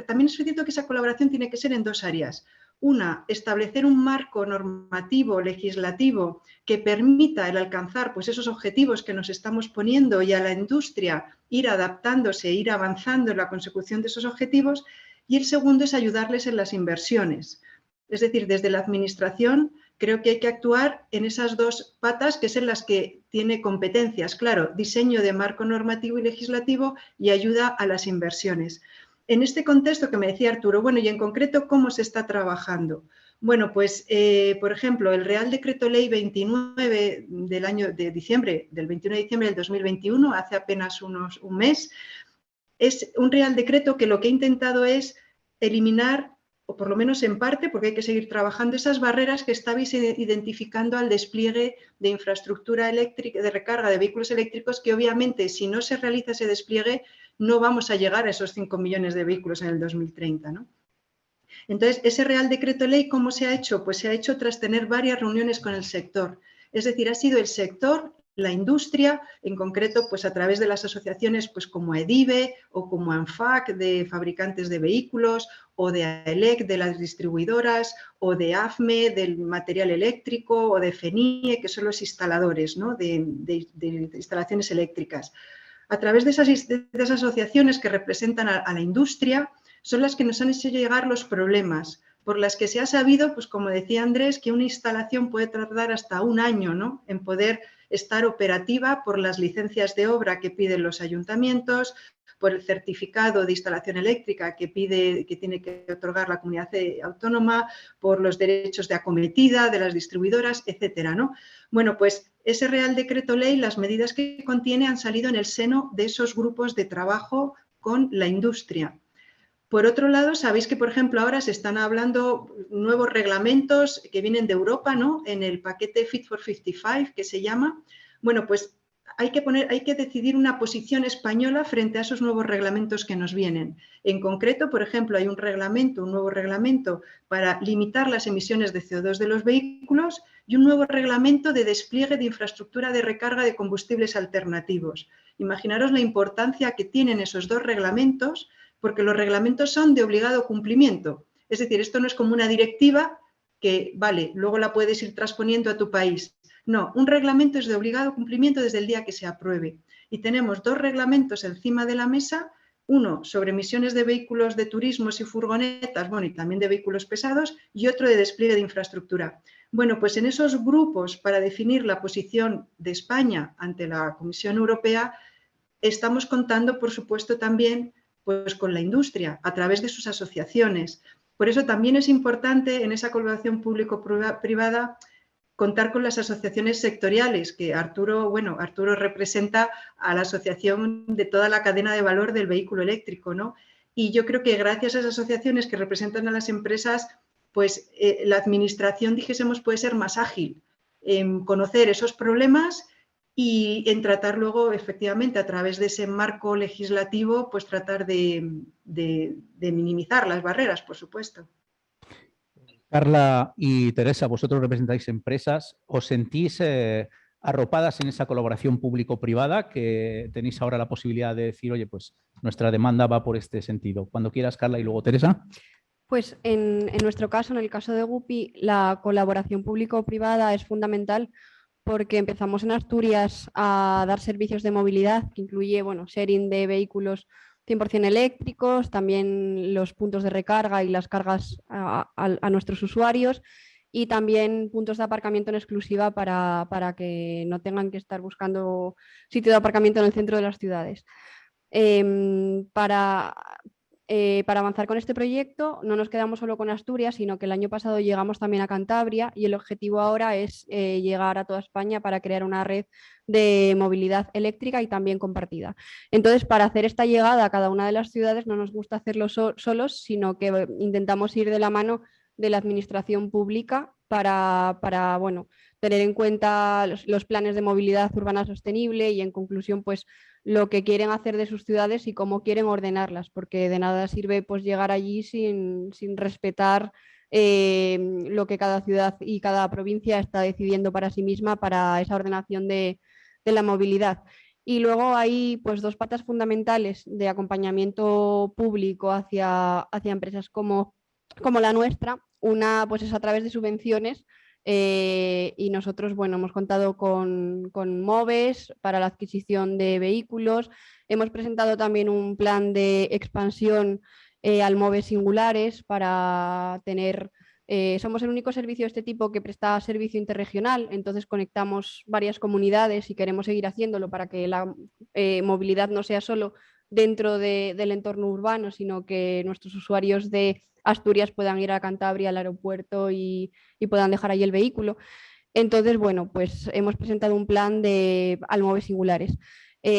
también es cierto que esa colaboración tiene que ser en dos áreas. Una, establecer un marco normativo, legislativo, que permita el alcanzar pues, esos objetivos que nos estamos poniendo, y a la industria ir adaptándose, ir avanzando en la consecución de esos objetivos. Y el segundo es ayudarles en las inversiones. Es decir, desde la administración creo que hay que actuar en esas dos patas, que es en las que tiene competencias, claro, diseño de marco normativo y legislativo y ayuda a las inversiones. En este contexto que me decía Arturo, bueno, y en concreto, ¿cómo se está trabajando? Bueno, pues, por ejemplo, el Real Decreto Ley 29 del año de diciembre, del 21 de diciembre del 2021, hace apenas un mes, es un Real Decreto que lo que ha intentado es eliminar, o por lo menos en parte, porque hay que seguir trabajando, esas barreras que estabais identificando al despliegue de infraestructura eléctrica, de recarga de vehículos eléctricos, que obviamente si no se realiza ese despliegue no vamos a llegar a esos 5 millones de vehículos en el 2030, ¿no? Entonces, ese Real Decreto Ley, ¿cómo se ha hecho? Pues se ha hecho tras tener varias reuniones con el sector. Es decir, ha sido el sector, la industria, en concreto, pues a través de las asociaciones pues como EDIVE o como ANFAC, de fabricantes de vehículos, o de AELEC, de las distribuidoras, o de AFME, del material eléctrico, o de FENIE, que son los instaladores, ¿no? de instalaciones eléctricas. A través de esas asociaciones que representan a la industria, son las que nos han hecho llegar los problemas, por las que se ha sabido, pues como decía Andrés, que una instalación puede tardar hasta un año, ¿no? En poder estar operativa, por las licencias de obra que piden los ayuntamientos, por el certificado de instalación eléctrica que tiene que otorgar la comunidad autónoma, por los derechos de acometida de las distribuidoras, etcétera, ¿no? Bueno, pues ese Real Decreto Ley, las medidas que contiene han salido en el seno de esos grupos de trabajo con la industria. Por otro lado, sabéis que, por ejemplo, ahora se están hablando nuevos reglamentos que vienen de Europa, ¿no? En el paquete Fit for 55, que se llama. Bueno, pues hay que decidir una posición española frente a esos nuevos reglamentos que nos vienen. En concreto, por ejemplo, hay un nuevo reglamento para limitar las emisiones de CO2 de los vehículos y un nuevo reglamento de despliegue de infraestructura de recarga de combustibles alternativos. Imaginaros la importancia que tienen esos dos reglamentos, porque los reglamentos son de obligado cumplimiento. Es decir, esto no es como una directiva que, vale, luego la puedes ir transponiendo a tu país. No, un reglamento es de obligado cumplimiento desde el día que se apruebe. Y tenemos dos reglamentos encima de la mesa, uno sobre emisiones de vehículos de turismos y furgonetas, bueno, y también de vehículos pesados, y otro de despliegue de infraestructura. Bueno, pues en esos grupos para definir la posición de España ante la Comisión Europea, estamos contando, por supuesto, también pues, con la industria, a través de sus asociaciones. Por eso también es importante en esa colaboración público-privada contar con las asociaciones sectoriales, que Arturo representa a la asociación de toda la cadena de valor del vehículo eléctrico, ¿no? Y yo creo que gracias a esas asociaciones que representan a las empresas, pues la administración, dijésemos, puede ser más ágil en conocer esos problemas y en tratar luego, efectivamente, a través de ese marco legislativo, pues tratar de minimizar las barreras, por supuesto. Carla y Teresa, vosotros representáis empresas, ¿os sentís arropadas en esa colaboración público-privada que tenéis ahora la posibilidad de decir, oye, pues nuestra demanda va por este sentido? Cuando quieras, Carla, y luego Teresa. Pues en nuestro caso, en el caso de Guppy, la colaboración público-privada es fundamental porque empezamos en Asturias a dar servicios de movilidad, que incluye, bueno, sharing de vehículos 100% eléctricos, también los puntos de recarga y las cargas a nuestros usuarios, y también puntos de aparcamiento en exclusiva para que no tengan que estar buscando sitio de aparcamiento en el centro de las ciudades. Para avanzar con este proyecto no nos quedamos solo con Asturias, sino que el año pasado llegamos también a Cantabria y el objetivo ahora es llegar a toda España para crear una red de movilidad eléctrica y también compartida. Entonces, para hacer esta llegada a cada una de las ciudades no nos gusta hacerlo solos, sino que intentamos ir de la mano de la administración pública para bueno, tener en cuenta los planes de movilidad urbana sostenible y, en conclusión, pues lo que quieren hacer de sus ciudades y cómo quieren ordenarlas, porque de nada sirve pues llegar allí sin respetar lo que cada ciudad y cada provincia está decidiendo para sí misma para esa ordenación de la movilidad. Y luego hay pues dos patas fundamentales de acompañamiento público hacia empresas como la nuestra. Una pues es a través de subvenciones. Y nosotros, bueno, hemos contado con MOVES para la adquisición de vehículos. Hemos presentado también un plan de expansión al MOVES Singulares para tener... somos el único servicio de este tipo que presta servicio interregional, entonces conectamos varias comunidades y queremos seguir haciéndolo para que la movilidad no sea solo dentro del entorno urbano, sino que nuestros usuarios de Asturias puedan ir a Cantabria al aeropuerto y puedan dejar ahí el vehículo. Entonces, bueno, pues hemos presentado un plan de Almoves Singulares.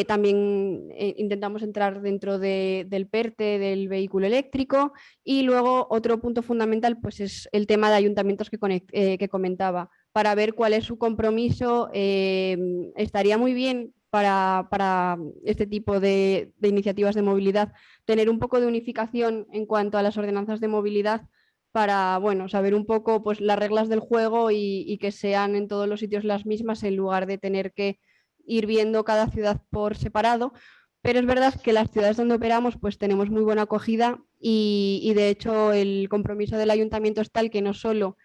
También intentamos entrar dentro del PERTE del vehículo eléctrico, y luego otro punto fundamental pues es el tema de ayuntamientos que comentaba, para ver cuál es su compromiso. Estaría muy bien para este tipo de iniciativas de movilidad tener un poco de unificación en cuanto a las ordenanzas de movilidad para, bueno, saber un poco pues, las reglas del juego y que sean en todos los sitios las mismas, en lugar de tener que ir viendo cada ciudad por separado. Pero es verdad que las ciudades donde operamos pues tenemos muy buena acogida y de hecho el compromiso del ayuntamiento es tal que no solo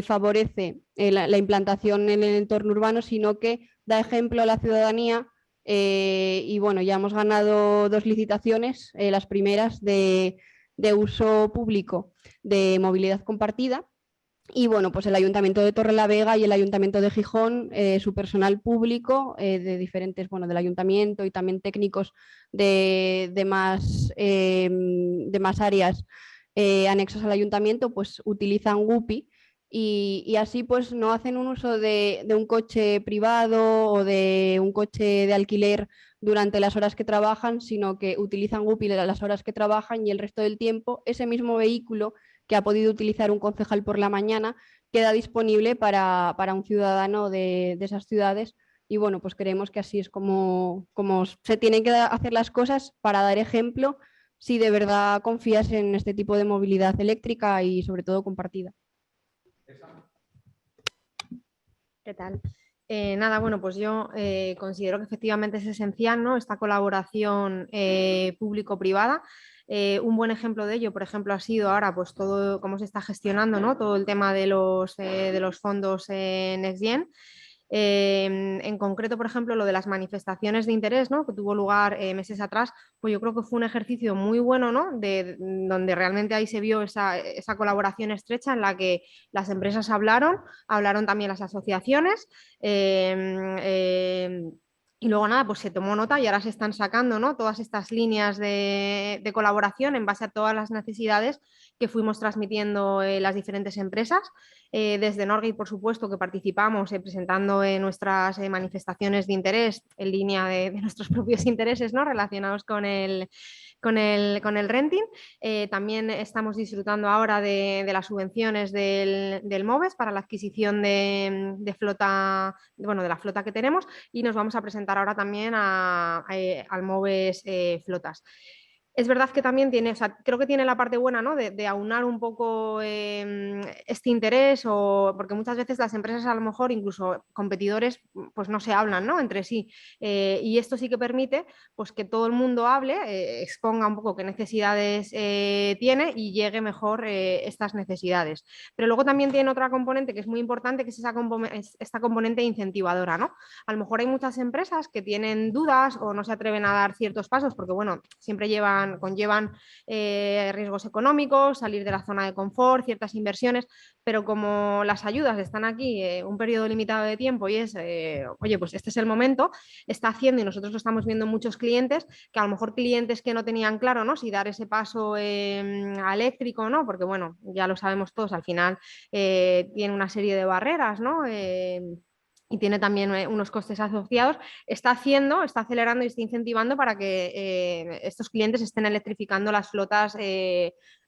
favorece la implantación en el entorno urbano, sino que da ejemplo a la ciudadanía. Y bueno, ya hemos ganado 2 licitaciones, las primeras de uso público de movilidad compartida, Y bueno, pues el Ayuntamiento de Torrelavega y el Ayuntamiento de Gijón, su personal público de diferentes, bueno, del Ayuntamiento y también técnicos de más áreas anexos al Ayuntamiento, pues utilizan Guppy y así pues no hacen un uso de un coche privado o de un coche de alquiler durante las horas que trabajan, sino que utilizan Guppy las horas que trabajan y el resto del tiempo ese mismo vehículo que ha podido utilizar un concejal por la mañana, queda disponible para un ciudadano de esas ciudades. Y bueno, pues creemos que así es como se tienen que hacer las cosas para dar ejemplo si de verdad confías en este tipo de movilidad eléctrica y sobre todo compartida. ¿Qué tal? Nada, bueno, pues yo considero que efectivamente es esencial, ¿no?, esta colaboración público-privada. Un buen ejemplo de ello, por ejemplo, ha sido ahora pues todo cómo se está gestionando, ¿no?, todo el tema de los fondos Next Gen. En concreto, por ejemplo, lo de las manifestaciones de interés, ¿no?, que tuvo lugar meses atrás, pues yo creo que fue un ejercicio muy bueno, ¿no?, donde realmente ahí se vio esa colaboración estrecha en la que las empresas hablaron también las asociaciones. Y luego nada, pues se tomó nota y ahora se están sacando, ¿no?, todas estas líneas de colaboración en base a todas las necesidades que fuimos transmitiendo las diferentes empresas. Desde Norgate, por supuesto, que participamos presentando nuestras manifestaciones de interés en línea de nuestros propios intereses, ¿no?, relacionados con el renting. También estamos disfrutando ahora de las subvenciones del MOVES para la adquisición de flota, bueno, de la flota que tenemos, y nos vamos a presentar ahora también al MOVES Flotas. Es verdad que también tiene, o sea, creo que tiene la parte buena, ¿no?, de aunar un poco este interés, porque muchas veces las empresas, a lo mejor incluso competidores, pues no se hablan, ¿no?, entre sí. Y esto sí que permite pues que todo el mundo hable, exponga un poco qué necesidades tiene y llegue mejor estas necesidades. Pero luego también tiene otra componente que es muy importante, que es esta componente incentivadora, ¿no? A lo mejor hay muchas empresas que tienen dudas o no se atreven a dar ciertos pasos porque, bueno, siempre conllevan riesgos económicos, salir de la zona de confort, ciertas inversiones, pero como las ayudas están aquí un periodo limitado de tiempo y es, oye, pues este es el momento, está haciendo, y nosotros lo estamos viendo en muchos clientes, que a lo mejor clientes que no tenían claro, ¿no?, si dar ese paso a eléctrico, ¿no?, porque, bueno, ya lo sabemos todos, al final tiene una serie de barreras, ¿no?, y tiene también unos costes asociados, está acelerando y está incentivando para que estos clientes estén electrificando las flotas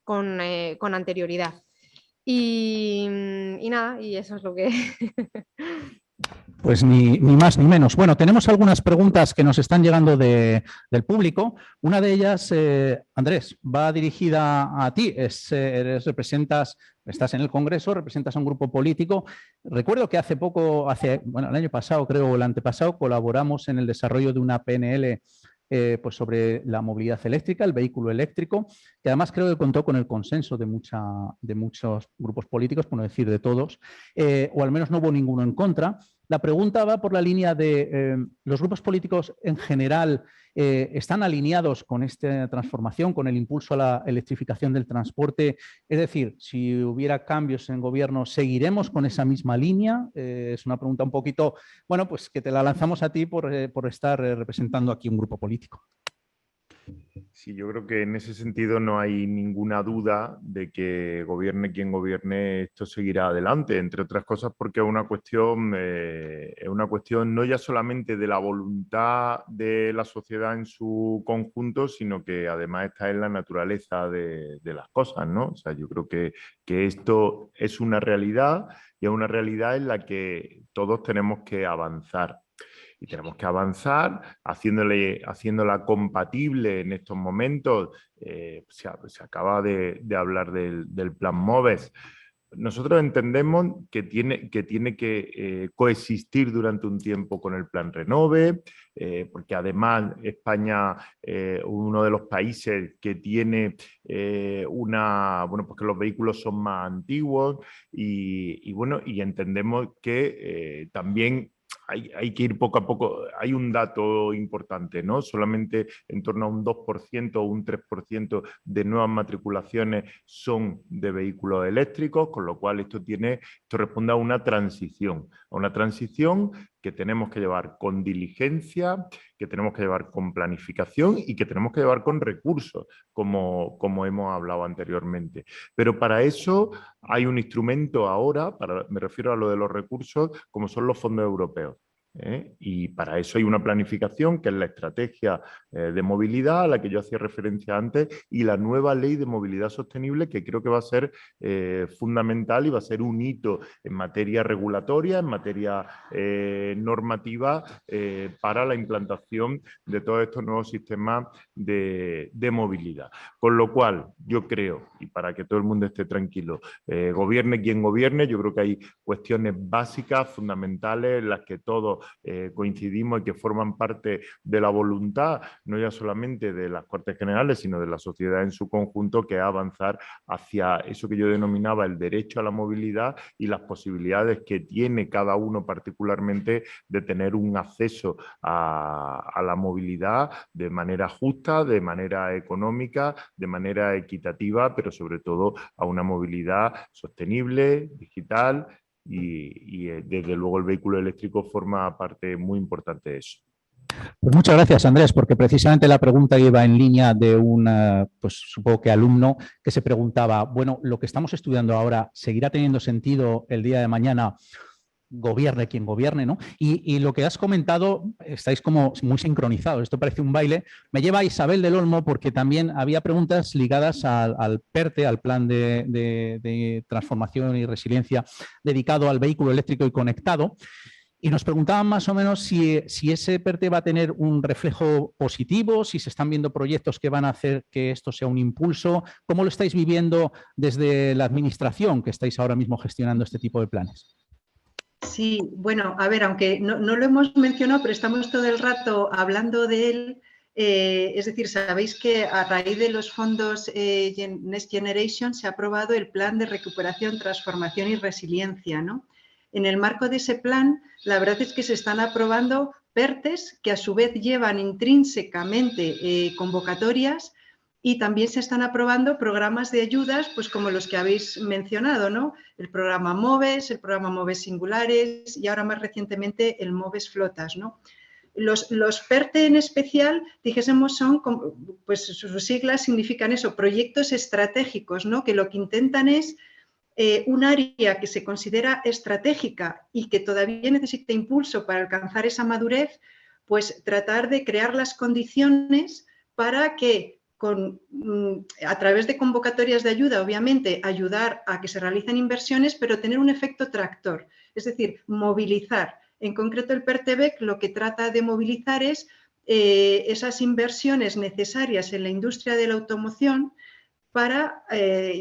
con anterioridad. Y nada, y eso es lo que... Pues ni más ni menos. Bueno, tenemos algunas preguntas que nos están llegando del público. Una de ellas, Andrés, va dirigida a ti. Estás en el Congreso, representas a un grupo político. Recuerdo que hace poco, el año pasado, creo, o el antepasado, colaboramos en el desarrollo de una PNL pues sobre la movilidad eléctrica, el vehículo eléctrico, que además creo que contó con el consenso de muchos grupos políticos, por no decir de todos, o al menos no hubo ninguno en contra. La pregunta va por la línea de los grupos políticos en general están alineados con esta transformación, con el impulso a la electrificación del transporte. Es decir, si hubiera cambios en gobierno, ¿seguiremos con esa misma línea? Es una pregunta un poquito, bueno, pues que te la lanzamos a ti por estar representando aquí un grupo político. Sí, yo creo que en ese sentido no hay ninguna duda de que gobierne quien gobierne, esto seguirá adelante, entre otras cosas porque es una cuestión no ya solamente de la voluntad de la sociedad en su conjunto, sino que además está en la naturaleza de las cosas, ¿no? O sea, yo creo que esto es una realidad y es una realidad en la que todos tenemos que avanzar. Y tenemos que avanzar haciéndola compatible en estos momentos. Se acaba de hablar del plan MOVES. Nosotros entendemos que tiene que coexistir durante un tiempo con el plan Renove, porque además España es uno de los países que tiene pues que los vehículos son más antiguos y entendemos que también hay que ir poco a poco. Hay un dato importante, ¿no? Solamente en torno a un 2% o un 3% de nuevas matriculaciones son de vehículos eléctricos, con lo cual esto responde a una transición que tenemos que llevar con diligencia, que tenemos que llevar con planificación y que tenemos que llevar con recursos, como hemos hablado anteriormente. Pero para eso hay un instrumento ahora, me refiero a lo de los recursos, como son los fondos europeos. Y para eso hay una planificación que es la estrategia de movilidad a la que yo hacía referencia antes y la nueva ley de movilidad sostenible, que creo que va a ser fundamental y va a ser un hito en materia regulatoria, en materia normativa para la implantación de todos estos nuevos sistemas de movilidad. Con lo cual yo creo, y para que todo el mundo esté tranquilo, gobierne quien gobierne, yo creo que hay cuestiones básicas, fundamentales, en las que todos coincidimos y que forman parte de la voluntad, no ya solamente de las Cortes Generales, sino de la sociedad en su conjunto, que es avanzar hacia eso que yo denominaba el derecho a la movilidad y las posibilidades que tiene cada uno particularmente de tener un acceso a la movilidad de manera justa, de manera económica, de manera equitativa, pero sobre todo a una movilidad sostenible, digital, y desde luego el vehículo eléctrico forma parte muy importante de eso. Pues muchas gracias, Andrés, porque precisamente la pregunta iba en línea de un, pues supongo que alumno, que se preguntaba, bueno, lo que estamos estudiando ahora, ¿seguirá teniendo sentido el día de mañana? Gobierne quien gobierne, ¿no? Y lo que has comentado, estáis como muy sincronizados, esto parece un baile. Me lleva a Isabel del Olmo porque también había preguntas ligadas al PERTE, al Plan de Transformación y Resiliencia dedicado al vehículo eléctrico y conectado. Y nos preguntaban más o menos si ese PERTE va a tener un reflejo positivo, si se están viendo proyectos que van a hacer que esto sea un impulso. ¿Cómo lo estáis viviendo desde la administración que estáis ahora mismo gestionando este tipo de planes? Sí, bueno, a ver, aunque no lo hemos mencionado, pero estamos todo el rato hablando de él. Es decir, sabéis que a raíz de los fondos Next Generation se ha aprobado el Plan de Recuperación, Transformación y Resiliencia, ¿no? En el marco de ese plan, la verdad es que se están aprobando PERTEs que a su vez llevan intrínsecamente convocatorias y también se están aprobando programas de ayudas, pues como los que habéis mencionado, ¿no? El programa MOVES, el programa MOVES Singulares y ahora más recientemente el MOVES Flotas, ¿no? Los PERTE en especial, dijésemos, son, pues sus siglas significan eso, proyectos estratégicos, ¿no? Que lo que intentan es un área que se considera estratégica y que todavía necesita impulso para alcanzar esa madurez, pues tratar de crear las condiciones para que a través de convocatorias de ayuda, obviamente, ayudar a que se realicen inversiones, pero tener un efecto tractor, es decir, movilizar. En concreto, el PERTEVEC lo que trata de movilizar es esas inversiones necesarias en la industria de la automoción para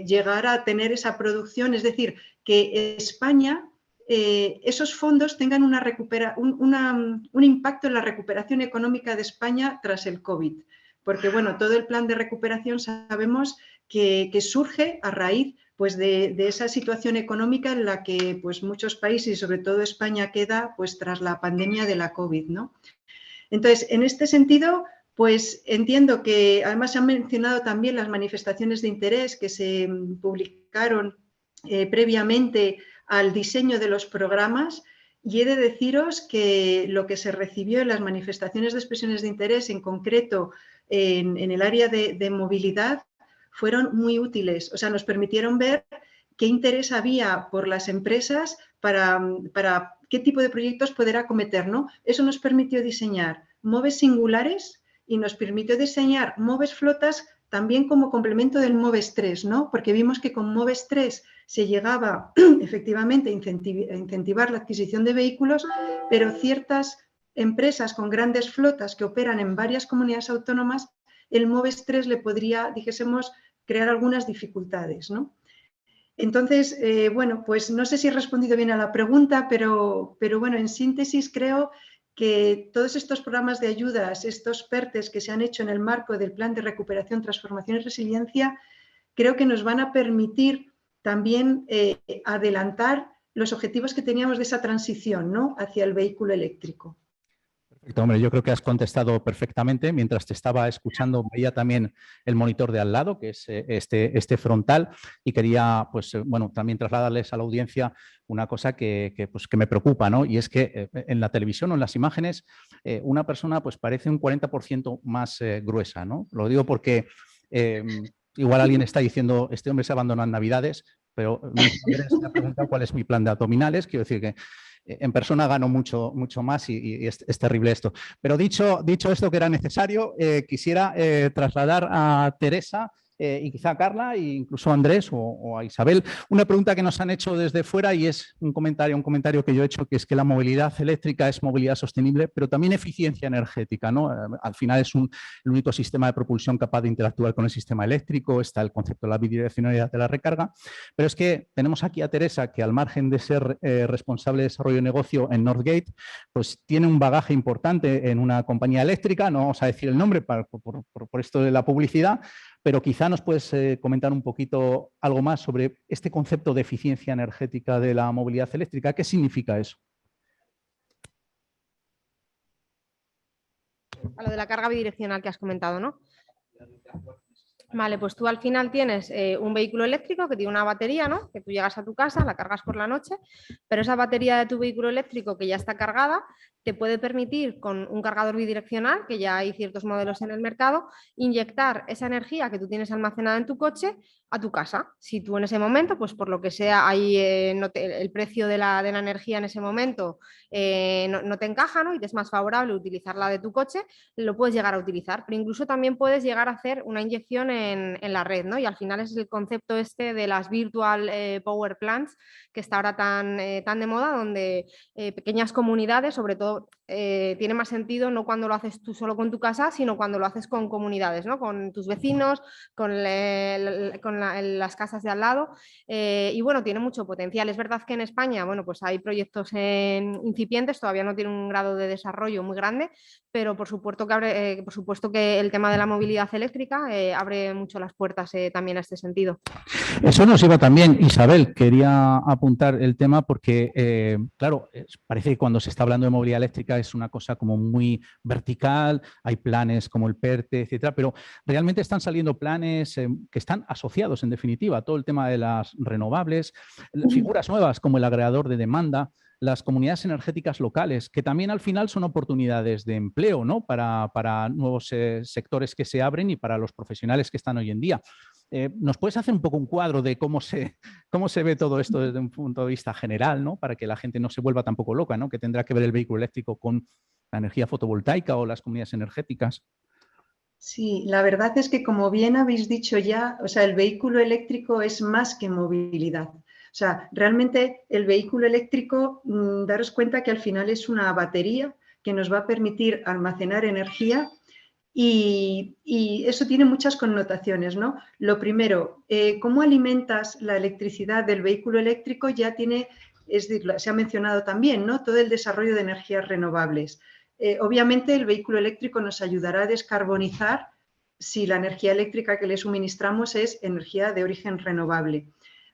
llegar a tener esa producción, es decir, que España, esos fondos tengan un impacto en la recuperación económica de España tras el COVID. Porque, bueno, todo el plan de recuperación sabemos que surge a raíz pues, de esa situación económica en la que pues, muchos países, y sobre todo España, queda pues, tras la pandemia de la COVID, ¿no? Entonces, en este sentido, pues entiendo que además se han mencionado también las manifestaciones de interés que se publicaron previamente al diseño de los programas. Y he de deciros que lo que se recibió en las manifestaciones de expresiones de interés, en concreto en el área de movilidad, fueron muy útiles. O sea, nos permitieron ver qué interés había por las empresas para qué tipo de proyectos poder acometer, ¿no? Eso nos permitió diseñar MOVES singulares y nos permitió diseñar MOVES flotas también como complemento del MOVES 3, ¿no? Porque vimos que con MOVES 3 se llegaba efectivamente a incentivar la adquisición de vehículos, pero ciertas empresas con grandes flotas que operan en varias comunidades autónomas, el MOVES 3 le podría, dijésemos, crear algunas dificultades, ¿no? Entonces, bueno, pues no sé si he respondido bien a la pregunta, pero bueno, en síntesis creo que todos estos programas de ayudas, estos PERTEs que se han hecho en el marco del Plan de Recuperación, Transformación y Resiliencia, creo que nos van a permitir también adelantar los objetivos que teníamos de esa transición, ¿no?, hacia el vehículo eléctrico. Perfecto, hombre, yo creo que has contestado perfectamente. Mientras te estaba escuchando, veía también el monitor de al lado, que es este frontal, y quería, pues, bueno, también trasladarles a la audiencia una cosa que me preocupa, ¿no? Y es que en la televisión o en las imágenes una persona pues parece un 40% más gruesa, ¿no? Lo digo porque igual alguien está diciendo, este hombre se abandonó en Navidades, pero Andrés me ha preguntado cuál es mi plan de abdominales. Quiero decir que en persona gano mucho más y es terrible esto. Pero dicho esto que era necesario, quisiera trasladar a Teresa y quizá a Carla e incluso a Andrés o a Isabel una pregunta que nos han hecho desde fuera, y es un comentario que yo he hecho, que es que la movilidad eléctrica es movilidad sostenible, pero también eficiencia energética, ¿no? Al final es el único sistema de propulsión capaz de interactuar con el sistema eléctrico. Está el concepto de la bidireccionalidad de la recarga, pero es que tenemos aquí a Teresa, que al margen de ser responsable de desarrollo de negocio en Northgate, pues tiene un bagaje importante en una compañía eléctrica. No vamos a decir el nombre por esto de la publicidad, pero quizá nos puedes comentar un poquito algo más sobre este concepto de eficiencia energética de la movilidad eléctrica. ¿Qué significa eso? A lo de la carga bidireccional que has comentado, ¿no? Vale, pues tú al final tienes un vehículo eléctrico que tiene una batería, ¿no? Que tú llegas a tu casa, la cargas por la noche, pero esa batería de tu vehículo eléctrico que ya está cargada te puede permitir, con un cargador bidireccional, que ya hay ciertos modelos en el mercado, inyectar esa energía que tú tienes almacenada en tu coche a tu casa. Si tú en ese momento, pues por lo que sea, el precio de la energía en ese momento no te encaja, ¿no?, y te es más favorable utilizarla de tu coche, lo puedes llegar a utilizar. Pero incluso también puedes llegar a hacer una inyección en la red, ¿no? Y al final es el concepto este de las virtual power plants, que está ahora tan de moda, donde pequeñas comunidades, sobre todo, tiene más sentido no cuando lo haces tú solo con tu casa, sino cuando lo haces con comunidades, ¿no?, con tus vecinos, con las casas de al lado, y bueno, tiene mucho potencial. Es verdad que en España, bueno, pues hay proyectos incipientes, todavía no tiene un grado de desarrollo muy grande, pero por supuesto que el tema de la movilidad eléctrica abre mucho las puertas también a este sentido. Eso nos iba también, Isabel, quería apuntar el tema porque, claro, parece que cuando se está hablando de movilidad eléctrica es una cosa como muy vertical, hay planes como el PERTE, etcétera, pero realmente están saliendo planes que están asociados, en definitiva, a todo el tema de las renovables, figuras nuevas como el agregador de demanda, las comunidades energéticas locales, que también al final son oportunidades de empleo, ¿no?, para nuevos sectores que se abren y para los profesionales que están hoy en día. ¿Nos puedes hacer un poco un cuadro de cómo se ve todo esto desde un punto de vista general, ¿no?, para que la gente no se vuelva tampoco loca, ¿no?, que tendrá que ver el vehículo eléctrico con la energía fotovoltaica o las comunidades energéticas? Sí, la verdad es que, como bien habéis dicho ya, o sea, el vehículo eléctrico es más que movilidad. O sea, realmente el vehículo eléctrico, daros cuenta que al final es una batería que nos va a permitir almacenar energía. Y eso tiene muchas connotaciones, ¿no? Lo primero, cómo alimentas la electricidad del vehículo eléctrico ya tiene, es decir, se ha mencionado también, ¿no?, todo el desarrollo de energías renovables. Obviamente el vehículo eléctrico nos ayudará a descarbonizar si la energía eléctrica que le suministramos es energía de origen renovable.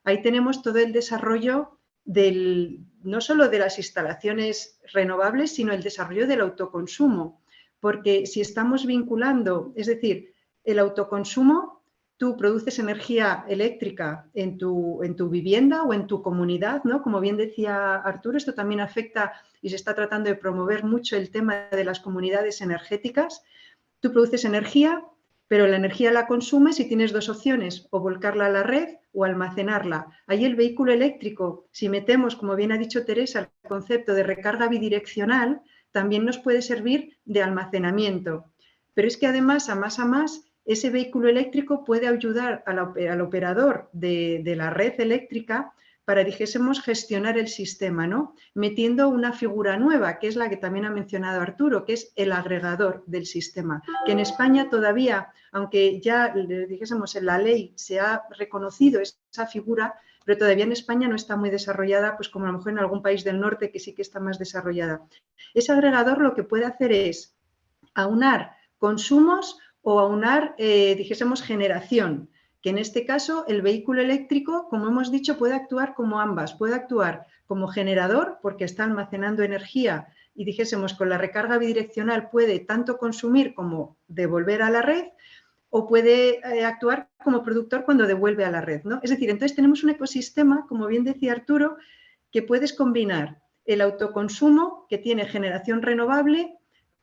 Ahí tenemos todo el desarrollo no solo de las instalaciones renovables, sino el desarrollo del autoconsumo. Porque si estamos vinculando, es decir, el autoconsumo, tú produces energía eléctrica en tu vivienda o en tu comunidad, ¿no? Como bien decía Arturo, esto también afecta y se está tratando de promover mucho el tema de las comunidades energéticas. Tú produces energía, pero la energía la consumes y tienes dos opciones, o volcarla a la red o almacenarla. Ahí el vehículo eléctrico, si metemos, como bien ha dicho Teresa, el concepto de recarga bidireccional, también nos puede servir de almacenamiento. Pero es que además, a más, ese vehículo eléctrico puede ayudar al operador de la red eléctrica para, dijésemos, gestionar el sistema, ¿no?, metiendo una figura nueva, que es la que también ha mencionado Arturo, que es el agregador del sistema, que en España todavía, aunque ya, dijésemos, en la ley se ha reconocido esa figura, pero todavía en España no está muy desarrollada, pues como a lo mejor en algún país del norte que sí que está más desarrollada. Ese agregador lo que puede hacer es aunar consumos o aunar, dijésemos, generación. que en este caso el vehículo eléctrico, como hemos dicho, puede actuar como ambas, puede actuar como generador porque está almacenando energía y dijésemos con la recarga bidireccional puede tanto consumir como devolver a la red, o puede actuar como productor cuando devuelve a la red, ¿no? Es decir, entonces tenemos un ecosistema, como bien decía Arturo, que puedes combinar el autoconsumo, que tiene generación renovable,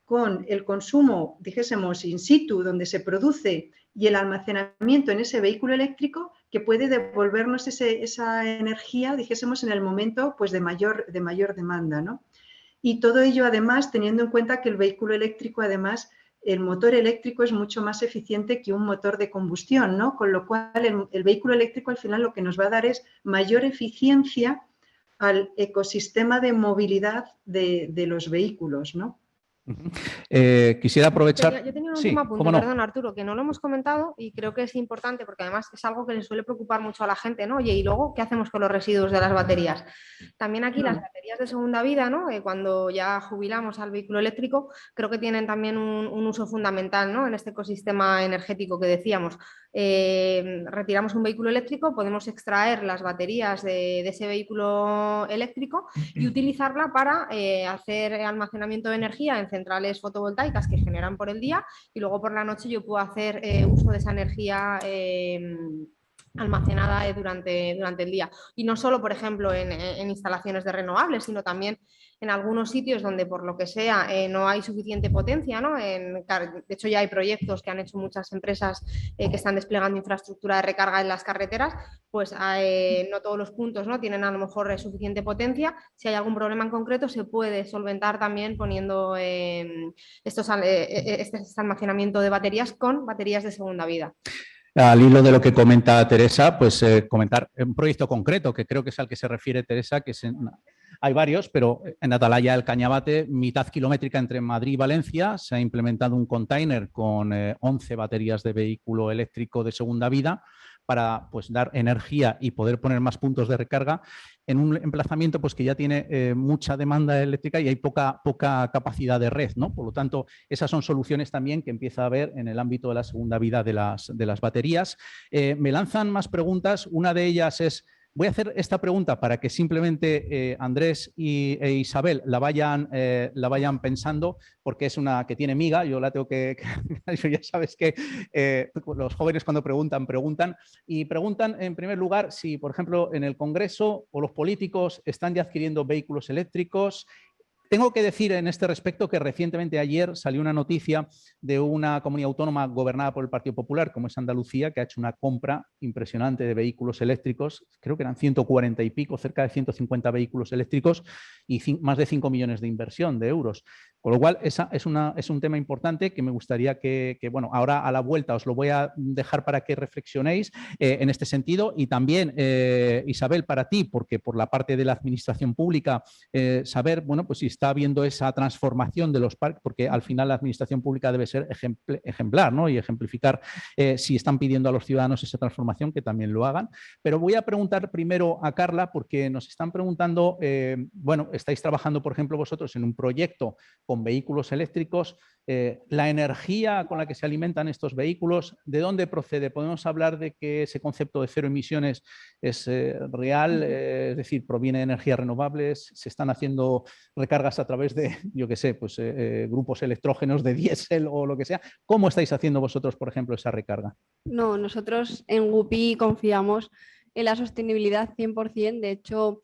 con el consumo, dijésemos, in situ, donde se produce, y el almacenamiento en ese vehículo eléctrico, que puede devolvernos esa energía, dijésemos, en el momento pues, de mayor demanda, ¿no? Y todo ello, además, teniendo en cuenta que el vehículo eléctrico, además, el motor eléctrico es mucho más eficiente que un motor de combustión, ¿no? Con lo cual, el vehículo eléctrico al final lo que nos va a dar es mayor eficiencia al ecosistema de movilidad de los vehículos, ¿no? Quisiera aprovechar... Yo tenía un Sí, último apunte, cómo no. perdón, Arturo, que no lo hemos comentado y creo que es importante porque además es algo que le suele preocupar mucho a la gente, ¿no? Oye, ¿y luego qué hacemos con los residuos de las baterías? También aquí las baterías de segunda vida, ¿no? Cuando ya jubilamos al vehículo eléctrico, creo que tienen también un uso fundamental, ¿no? En este ecosistema energético que decíamos. Retiramos un vehículo eléctrico, podemos extraer las baterías de ese vehículo eléctrico y utilizarla para hacer almacenamiento de energía en centrales fotovoltaicas que generan por el día y luego por la noche yo puedo hacer uso de esa energía almacenada durante el día. Y no solo, por ejemplo, en instalaciones de renovables, sino también en algunos sitios donde por lo que sea no hay suficiente potencia, ¿no? De hecho ya hay proyectos que han hecho muchas empresas que están desplegando infraestructura de recarga en las carreteras, pues no todos los puntos, ¿no? Tienen a lo mejor suficiente potencia. Si hay algún problema en concreto se puede solventar también poniendo este almacenamiento de baterías con baterías de segunda vida. Al hilo de lo que comenta Teresa, pues comentar un proyecto concreto que creo que es al que se refiere Teresa, que es hay varios, pero en Atalaya del Cañabate, mitad kilométrica entre Madrid y Valencia, se ha implementado un container con 11 baterías de vehículo eléctrico de segunda vida para pues, dar energía y poder poner más puntos de recarga en un emplazamiento pues, que ya tiene mucha demanda eléctrica y hay poca capacidad de red, ¿no? Por lo tanto, esas son soluciones también que empieza a haber en el ámbito de la segunda vida de las baterías. Me lanzan más preguntas. Una de ellas es... Voy a hacer esta pregunta para que simplemente Andrés e Isabel la vayan pensando, porque es una que tiene miga, yo la tengo que ya sabes que los jóvenes cuando preguntan y preguntan en primer lugar si, por ejemplo, en el Congreso o los políticos están ya adquiriendo vehículos eléctricos. Tengo que decir en este respecto que recientemente ayer salió una noticia de una comunidad autónoma gobernada por el Partido Popular, como es Andalucía, que ha hecho una compra impresionante de vehículos eléctricos, creo que eran 140 y pico, cerca de 150 vehículos eléctricos y más de 5 millones de inversión de euros. Con lo cual, esa es un tema importante que me gustaría que, bueno, ahora a la vuelta os lo voy a dejar para que reflexionéis en este sentido y también, Isabel, para ti, porque por la parte de la administración pública, saber, bueno, pues si está habiendo esa transformación de los parques, porque al final la administración pública debe ser ejemplar, ¿no? Y ejemplificar si están pidiendo a los ciudadanos esa transformación, que también lo hagan. Pero voy a preguntar primero a Carla, porque nos están preguntando, bueno, estáis trabajando, por ejemplo, vosotros en un proyecto con vehículos eléctricos, la energía con la que se alimentan estos vehículos, ¿de dónde procede? ¿Podemos hablar de que ese concepto de cero emisiones es real? Es decir, ¿proviene de energías renovables? ¿Se están haciendo recargas a través de, yo qué sé, pues grupos electrógenos de diésel o lo que sea? ¿Cómo estáis haciendo vosotros, por ejemplo, esa recarga? No, nosotros en WUPI confiamos en la sostenibilidad 100%. De hecho,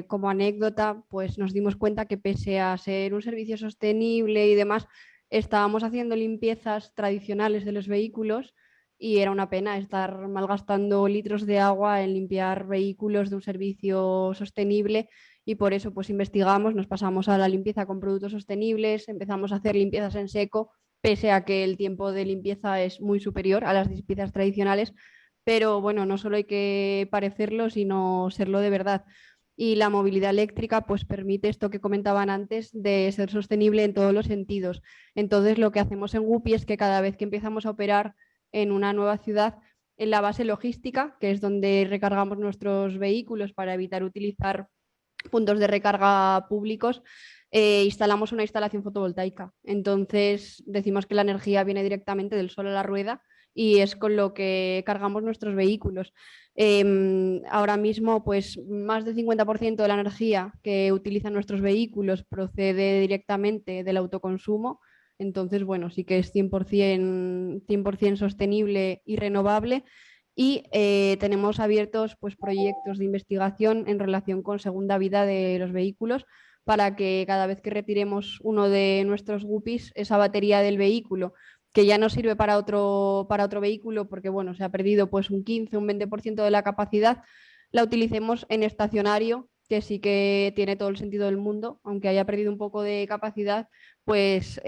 como anécdota, pues nos dimos cuenta que pese a ser un servicio sostenible y demás, estábamos haciendo limpiezas tradicionales de los vehículos y era una pena estar malgastando litros de agua en limpiar vehículos de un servicio sostenible y por eso pues investigamos, nos pasamos a la limpieza con productos sostenibles, empezamos a hacer limpiezas en seco, pese a que el tiempo de limpieza es muy superior a las limpiezas tradicionales. Pero bueno, no solo hay que parecerlo, sino serlo de verdad. Y la movilidad eléctrica pues permite esto que comentaban antes de ser sostenible en todos los sentidos. Entonces lo que hacemos en WUPI es que cada vez que empezamos a operar en una nueva ciudad, en la base logística, que es donde recargamos nuestros vehículos para evitar utilizar puntos de recarga públicos, instalamos una instalación fotovoltaica. Entonces decimos que la energía viene directamente del sol a la rueda y es con lo que cargamos nuestros vehículos. Ahora mismo, pues más del 50% de la energía que utilizan nuestros vehículos procede directamente del autoconsumo. Entonces, bueno, sí que es 100% sostenible y renovable. Y tenemos abiertos pues, proyectos de investigación en relación con segunda vida de los vehículos para que cada vez que retiremos uno de nuestros guppies, esa batería del vehículo, que ya no sirve para otro vehículo porque bueno, se ha perdido pues, un 15, un 20% de la capacidad, la utilicemos en estacionario, que sí que tiene todo el sentido del mundo, aunque haya perdido un poco de capacidad, pues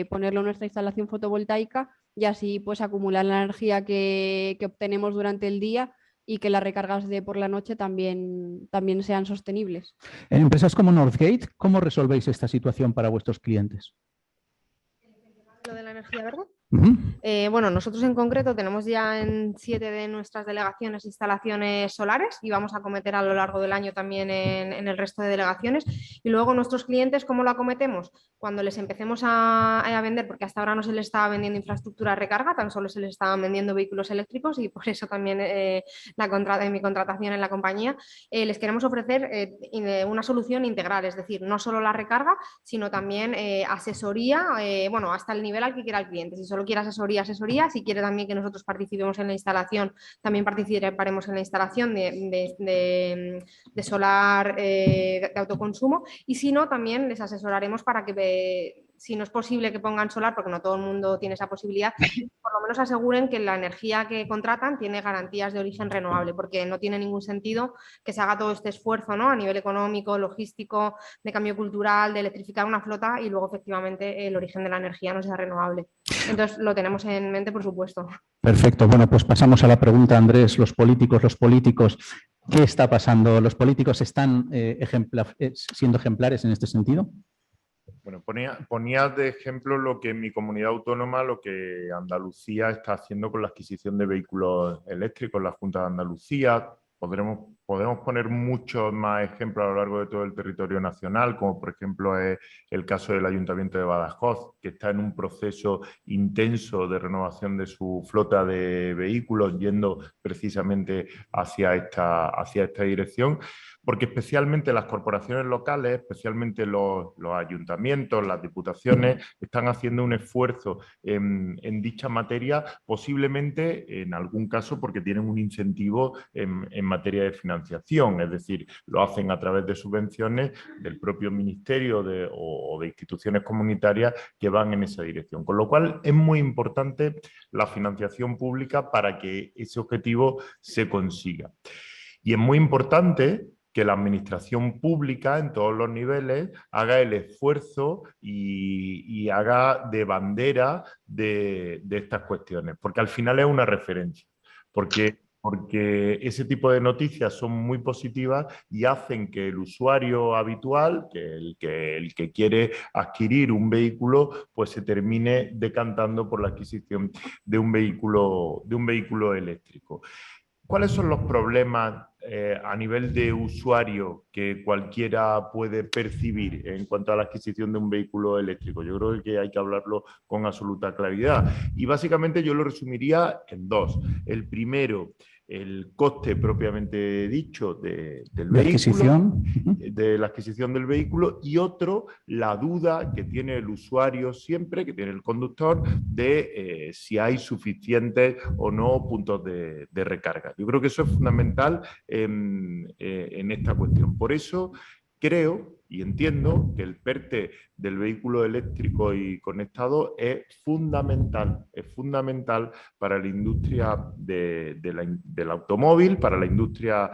ponerlo en nuestra instalación fotovoltaica y así pues acumular la energía que obtenemos durante el día y que las recargas de por la noche también sean sostenibles. En empresas como Northgate, ¿cómo resolvéis esta situación para vuestros clientes? Lo de la energía verde. Uh-huh. Bueno, nosotros en concreto tenemos ya en 7 de nuestras delegaciones instalaciones solares y vamos a acometer a lo largo del año también en el resto de delegaciones. Y luego nuestros clientes, ¿cómo lo acometemos? Cuando les empecemos a vender, porque hasta ahora no se les estaba vendiendo infraestructura de recarga, tan solo se les estaban vendiendo vehículos eléctricos y por eso también en mi contratación en la compañía les queremos ofrecer una solución integral, es decir, no solo la recarga, sino también asesoría, bueno, hasta el nivel al que quiera el cliente. Si solo quiere asesoría, si quiere también que nosotros participemos en la instalación, también participaremos en la instalación de solar de autoconsumo, y si no, también les asesoraremos para que, si no es posible que pongan solar, porque no todo el mundo tiene esa posibilidad, por lo menos aseguren que la energía que contratan tiene garantías de origen renovable, porque no tiene ningún sentido que se haga todo este esfuerzo, ¿no? A nivel económico, logístico, de cambio cultural, de electrificar una flota y luego efectivamente el origen de la energía no sea renovable. Entonces lo tenemos en mente, por supuesto. Perfecto. Bueno, pues pasamos a la pregunta, Andrés. Los políticos, ¿qué está pasando? ¿Los políticos están siendo ejemplares en este sentido? Bueno, ponía de ejemplo lo que en mi comunidad autónoma, lo que Andalucía está haciendo con la adquisición de vehículos eléctricos, la Junta de Andalucía. Podemos poner muchos más ejemplos a lo largo de todo el territorio nacional, como por ejemplo es el caso del Ayuntamiento de Badajoz, que está en un proceso intenso de renovación de su flota de vehículos, yendo precisamente hacia esta dirección, porque especialmente las corporaciones locales, especialmente los ayuntamientos, las diputaciones, están haciendo un esfuerzo en dicha materia, posiblemente en algún caso porque tienen un incentivo en materia de financiación, es decir, lo hacen a través de subvenciones del propio ministerio o de instituciones comunitarias que van en esa dirección. Con lo cual es muy importante la financiación pública para que ese objetivo se consiga. Y es muy importante que la administración pública en todos los niveles haga el esfuerzo y haga de bandera de estas cuestiones, porque al final es una referencia, porque ese tipo de noticias son muy positivas y hacen que el usuario habitual, el que quiere adquirir un vehículo, pues se termine decantando por la adquisición de un vehículo eléctrico. ¿Cuáles son los problemas a nivel de usuario que cualquiera puede percibir en cuanto a la adquisición de un vehículo eléctrico? Yo creo que hay que hablarlo con absoluta claridad. Y básicamente yo lo resumiría en dos. El primero, el coste propiamente dicho del vehículo, de la adquisición del vehículo, y otro, la duda que tiene el usuario siempre, que tiene el conductor, de si hay suficientes o no puntos de recarga. Yo creo que eso es fundamental en esta cuestión. Por eso creo y entiendo que el PERTE del vehículo eléctrico y conectado es fundamental para la industria del automóvil, para la industria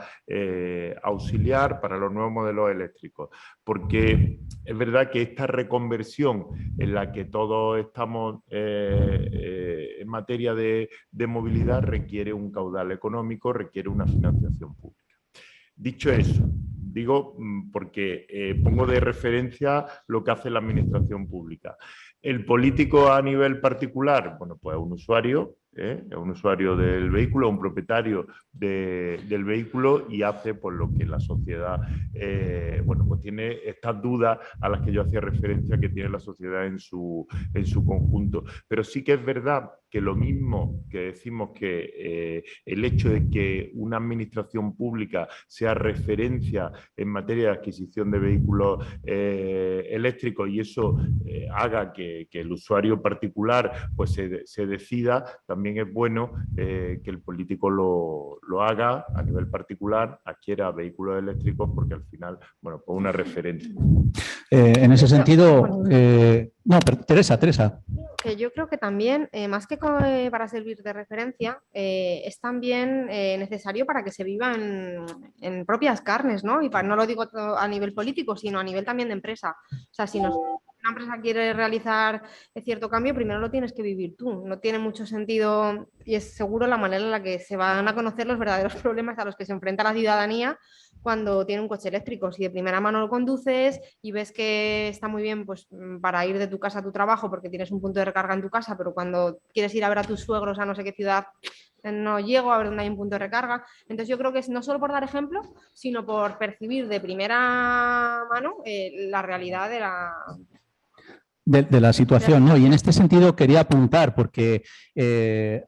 auxiliar, para los nuevos modelos eléctricos. Porque es verdad que esta reconversión en la que todos estamos en materia de movilidad requiere un caudal económico, requiere una financiación pública. Dicho eso, digo porque pongo de referencia lo que hace la administración pública. El político a nivel particular, bueno, pues un usuario, es un usuario del vehículo, un propietario del vehículo y hace por lo que la sociedad, bueno, pues tiene estas dudas a las que yo hacía referencia que tiene la sociedad en su conjunto. Pero sí que es verdad que lo mismo que decimos que el hecho de que una administración pública sea referencia en materia de adquisición de vehículos eléctricos y eso haga que el usuario particular pues se decida, también es bueno que el político lo haga a nivel particular, adquiera vehículos eléctricos porque al final, bueno, pues una referencia. En ese sentido, no, pero Teresa. Que yo creo que también, más que para servir de referencia, es también necesario para que se viva en propias carnes, ¿no? Y no lo digo a nivel político, sino a nivel también de empresa. O sea, si una empresa quiere realizar cierto cambio, primero lo tienes que vivir tú. No tiene mucho sentido y es seguro la manera en la que se van a conocer los verdaderos problemas a los que se enfrenta la ciudadanía cuando tiene un coche eléctrico. Si de primera mano lo conduces y ves que está muy bien pues, para ir de tu casa a tu trabajo porque tienes un punto de recarga en tu casa, pero cuando quieres ir a ver a tus suegros a no sé qué ciudad, no llego a ver dónde hay un punto de recarga. Entonces yo creo que es no solo por dar ejemplo, sino por percibir de primera mano la realidad de la situación, ¿no? Y en este sentido quería apuntar, porque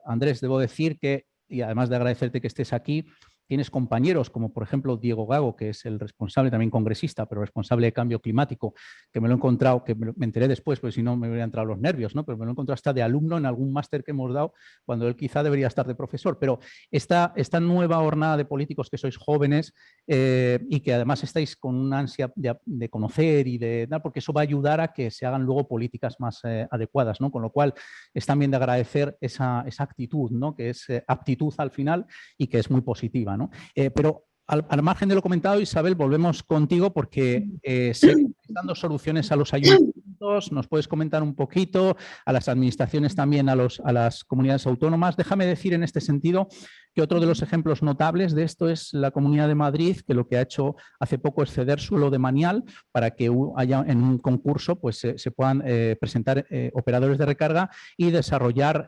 Andrés, debo decir que, y además de agradecerte que estés aquí, tienes compañeros como por ejemplo Diego Gago, que es el responsable, también congresista, pero responsable de cambio climático, que me lo he encontrado, que me enteré después, pues si no me hubieran entrado los nervios, ¿no? Pero me lo he encontrado hasta de alumno en algún máster que hemos dado, cuando él quizá debería estar de profesor. Pero esta nueva hornada de políticos que sois jóvenes y que además estáis con una ansia de conocer y de dar, porque eso va a ayudar a que se hagan luego políticas más adecuadas, ¿no? Con lo cual es también de agradecer esa actitud, ¿no? Que es aptitud al final y que es muy positiva, ¿no? Pero al margen de lo comentado, Isabel, volvemos contigo porque sé que estás dando soluciones a los ayuntamientos, nos puedes comentar un poquito, a las administraciones también, a las comunidades autónomas. Déjame decir en este sentido que otro de los ejemplos notables de esto es la Comunidad de Madrid, que lo que ha hecho hace poco es ceder suelo de Manial para que haya en un concurso pues, se puedan presentar operadores de recarga y desarrollar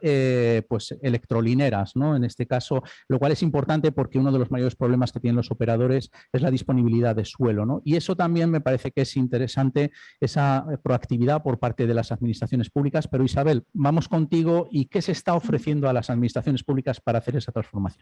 pues, electrolineras, ¿no? En este caso, lo cual es importante porque uno de los mayores problemas que tienen los operadores es la disponibilidad de suelo, ¿no? Y eso también me parece que es interesante, esa proactividad por parte de las administraciones públicas. Pero Isabel, vamos contigo y ¿qué se está ofreciendo a las administraciones públicas para hacer esa transformación?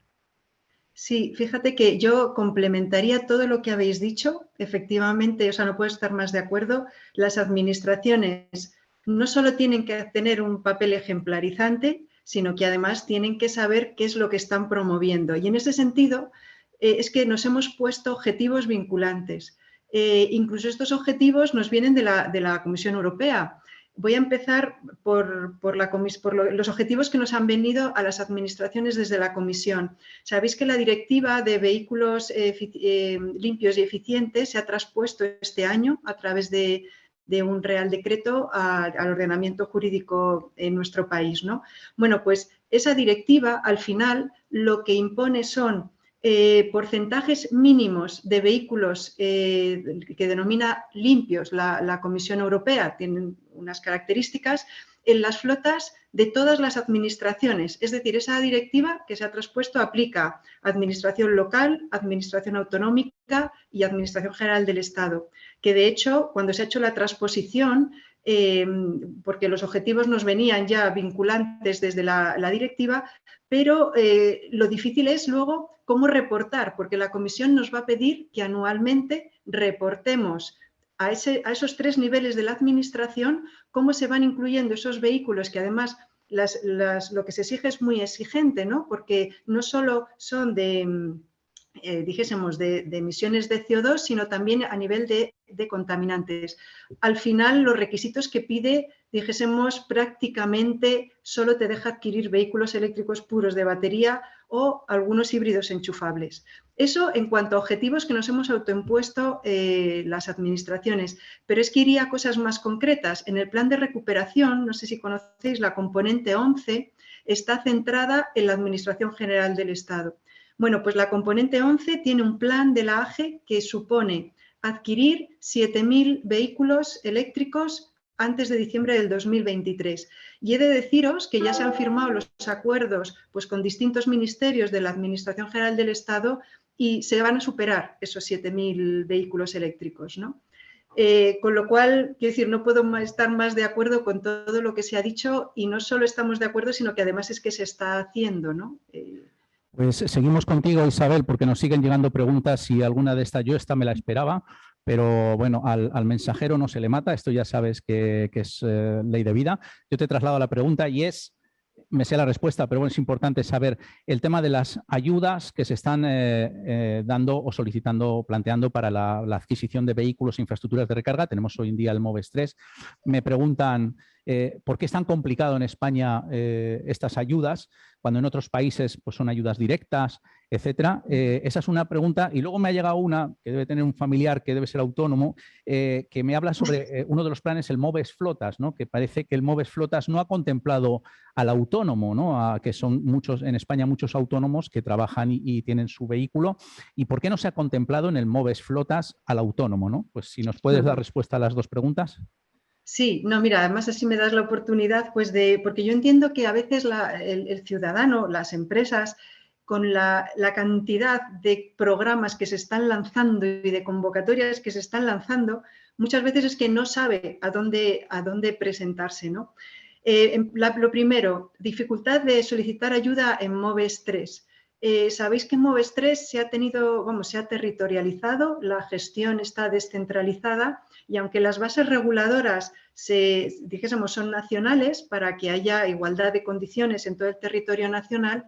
Sí, fíjate que yo complementaría todo lo que habéis dicho. Efectivamente, o sea, no puedo estar más de acuerdo. Las administraciones no solo tienen que tener un papel ejemplarizante, sino que además tienen que saber qué es lo que están promoviendo. Y en ese sentido, es que nos hemos puesto objetivos vinculantes. Incluso estos objetivos nos vienen de la Comisión Europea. Voy a empezar por los objetivos que nos han venido a las administraciones desde la Comisión. Sabéis que la Directiva de Vehículos Limpios y Eficientes se ha traspuesto este año a través de un Real Decreto al ordenamiento jurídico en nuestro país, ¿no? Bueno, pues esa directiva al final lo que impone son porcentajes mínimos de vehículos que denomina limpios la Comisión Europea, tienen unas características en las flotas de todas las administraciones. Es decir, esa directiva que se ha traspuesto aplica a administración local, administración autonómica y administración general del Estado. Que de hecho, cuando se ha hecho la transposición, porque los objetivos nos venían ya vinculantes desde la directiva, pero lo difícil es luego cómo reportar, porque la Comisión nos va a pedir que anualmente reportemos a esos tres niveles de la administración cómo se van incluyendo esos vehículos que además lo que se exige es muy exigente, ¿no? Porque no solo son dijésemos, de emisiones de CO2, sino también a nivel de contaminantes. Al final, los requisitos que pide, dijésemos, prácticamente solo te deja adquirir vehículos eléctricos puros de batería o algunos híbridos enchufables. Eso en cuanto a objetivos que nos hemos autoimpuesto las administraciones. Pero es que iría a cosas más concretas. En el plan de recuperación, no sé si conocéis, la componente 11 está centrada en la Administración General del Estado. Bueno, pues la componente 11 tiene un plan de la AGE que supone adquirir 7.000 vehículos eléctricos antes de diciembre del 2023. Y he de deciros que ya se han firmado los acuerdos pues, con distintos ministerios de la Administración General del Estado y se van a superar esos 7.000 vehículos eléctricos, ¿no? Con lo cual, quiero decir, no puedo estar más de acuerdo con todo lo que se ha dicho y no solo estamos de acuerdo, sino que además es que se está haciendo, ¿no? Pues seguimos contigo, Isabel, porque nos siguen llegando preguntas y alguna de estas, yo esta me la esperaba, pero bueno, al mensajero no se le mata, esto ya sabes que es ley de vida. Yo te traslado la pregunta y es, me sé la respuesta, pero bueno, es importante saber el tema de las ayudas que se están dando o solicitando o planteando para la adquisición de vehículos e infraestructuras de recarga. Tenemos hoy en día el MOVES 3. Me preguntan por qué es tan complicado en España estas ayudas, cuando en otros países pues, son ayudas directas, etcétera. Esa es una pregunta. Y luego me ha llegado una que debe tener un familiar que debe ser autónomo, que me habla sobre uno de los planes, el MOVES Flotas, ¿no? Que parece que el MOVES Flotas no ha contemplado al autónomo, ¿no? Que son muchos en España muchos autónomos que trabajan y tienen su vehículo. ¿Y por qué no se ha contemplado en el MOVES Flotas al autónomo, ¿no? Pues si nos puedes dar respuesta a las dos preguntas. Sí, no, mira, además así me das la oportunidad, pues porque yo entiendo que a veces el ciudadano, las empresas, con la cantidad de programas que se están lanzando y de convocatorias que se están lanzando, muchas veces es que no sabe a dónde presentarse, ¿no? Lo primero, dificultad de solicitar ayuda en MOVES 3. Sabéis que en MOVES 3 se ha territorializado, la gestión está descentralizada y aunque las bases reguladoras son nacionales para que haya igualdad de condiciones en todo el territorio nacional,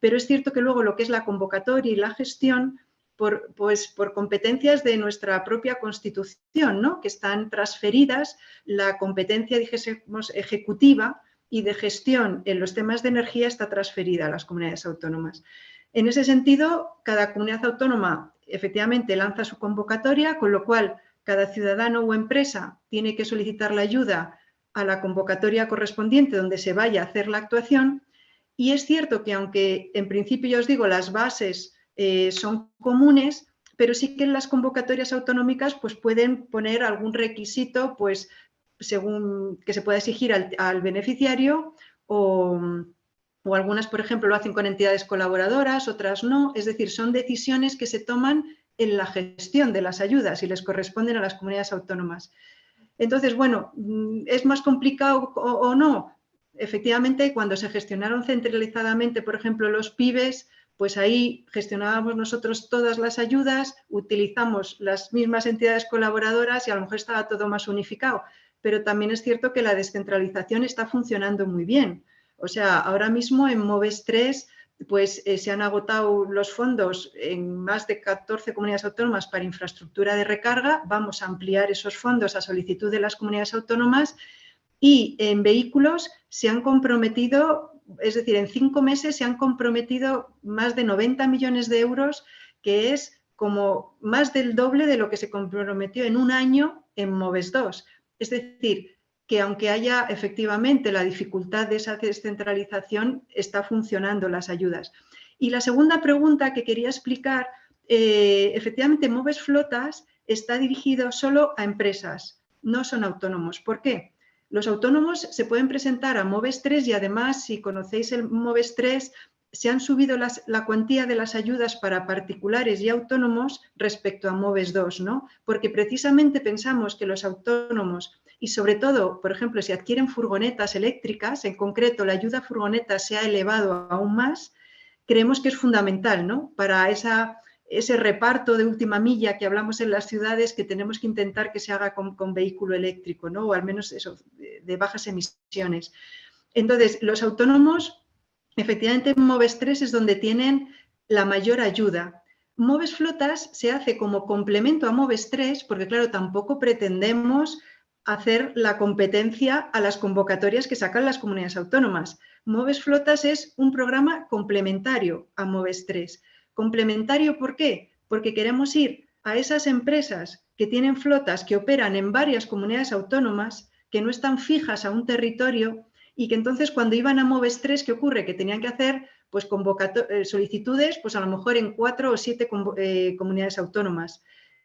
pero es cierto que luego lo que es la convocatoria y la gestión, por competencias de nuestra propia Constitución, ¿no? Que están transferidas, la competencia, dijésemos, ejecutiva y de gestión en los temas de energía está transferida a las comunidades autónomas. En ese sentido, cada comunidad autónoma efectivamente lanza su convocatoria, con lo cual cada ciudadano o empresa tiene que solicitar la ayuda a la convocatoria correspondiente donde se vaya a hacer la actuación. Y es cierto que aunque en principio ya os digo las bases son comunes, pero sí que en las convocatorias autonómicas pues pueden poner algún requisito pues según que se pueda exigir al beneficiario o algunas, por ejemplo, lo hacen con entidades colaboradoras, otras no. Es decir, son decisiones que se toman en la gestión de las ayudas y les corresponden a las comunidades autónomas. Entonces, bueno, ¿es más complicado o no? Efectivamente, cuando se gestionaron centralizadamente, por ejemplo, los PIBES, pues ahí gestionábamos nosotros todas las ayudas, utilizamos las mismas entidades colaboradoras y a lo mejor estaba todo más unificado. Pero también es cierto que la descentralización está funcionando muy bien. O sea, ahora mismo en MOVES 3 pues se han agotado los fondos en más de 14 comunidades autónomas para infraestructura de recarga. Vamos a ampliar esos fondos a solicitud de las comunidades autónomas y en vehículos se han comprometido, es decir, en 5 meses se han comprometido más de 90 millones de euros, que es como más del doble de lo que se comprometió en un año en MOVES 2. Es decir, que aunque haya efectivamente la dificultad de esa descentralización, está funcionando las ayudas. Y la segunda pregunta que quería explicar, efectivamente MOVES Flotas está dirigido solo a empresas, no son autónomos. ¿Por qué? Los autónomos se pueden presentar a MOVES 3 y además, si conocéis el MOVES 3, se han subido la cuantía de las ayudas para particulares y autónomos respecto a MOVES 2, ¿no? Porque precisamente pensamos que los autónomos y sobre todo, por ejemplo, si adquieren furgonetas eléctricas, en concreto la ayuda a furgonetas se ha elevado aún más, creemos que es fundamental, ¿no? Para ese reparto de última milla que hablamos en las ciudades, que tenemos que intentar que se haga con vehículo eléctrico, ¿no? O al menos eso, de bajas emisiones. Entonces, los autónomos, efectivamente, en MOVES 3 es donde tienen la mayor ayuda. MOVES Flotas se hace como complemento a MOVES 3, porque claro, tampoco pretendemos hacer la competencia a las convocatorias que sacan las comunidades autónomas. MOVES Flotas es un programa complementario a MOVES 3. ¿Complementario por qué? Porque queremos ir a esas empresas que tienen flotas que operan en varias comunidades autónomas, que no están fijas a un territorio y que entonces cuando iban a MOVES 3, ¿qué ocurre? Que tenían que hacer pues, solicitudes pues, a lo mejor en 4 o 7 comunidades autónomas.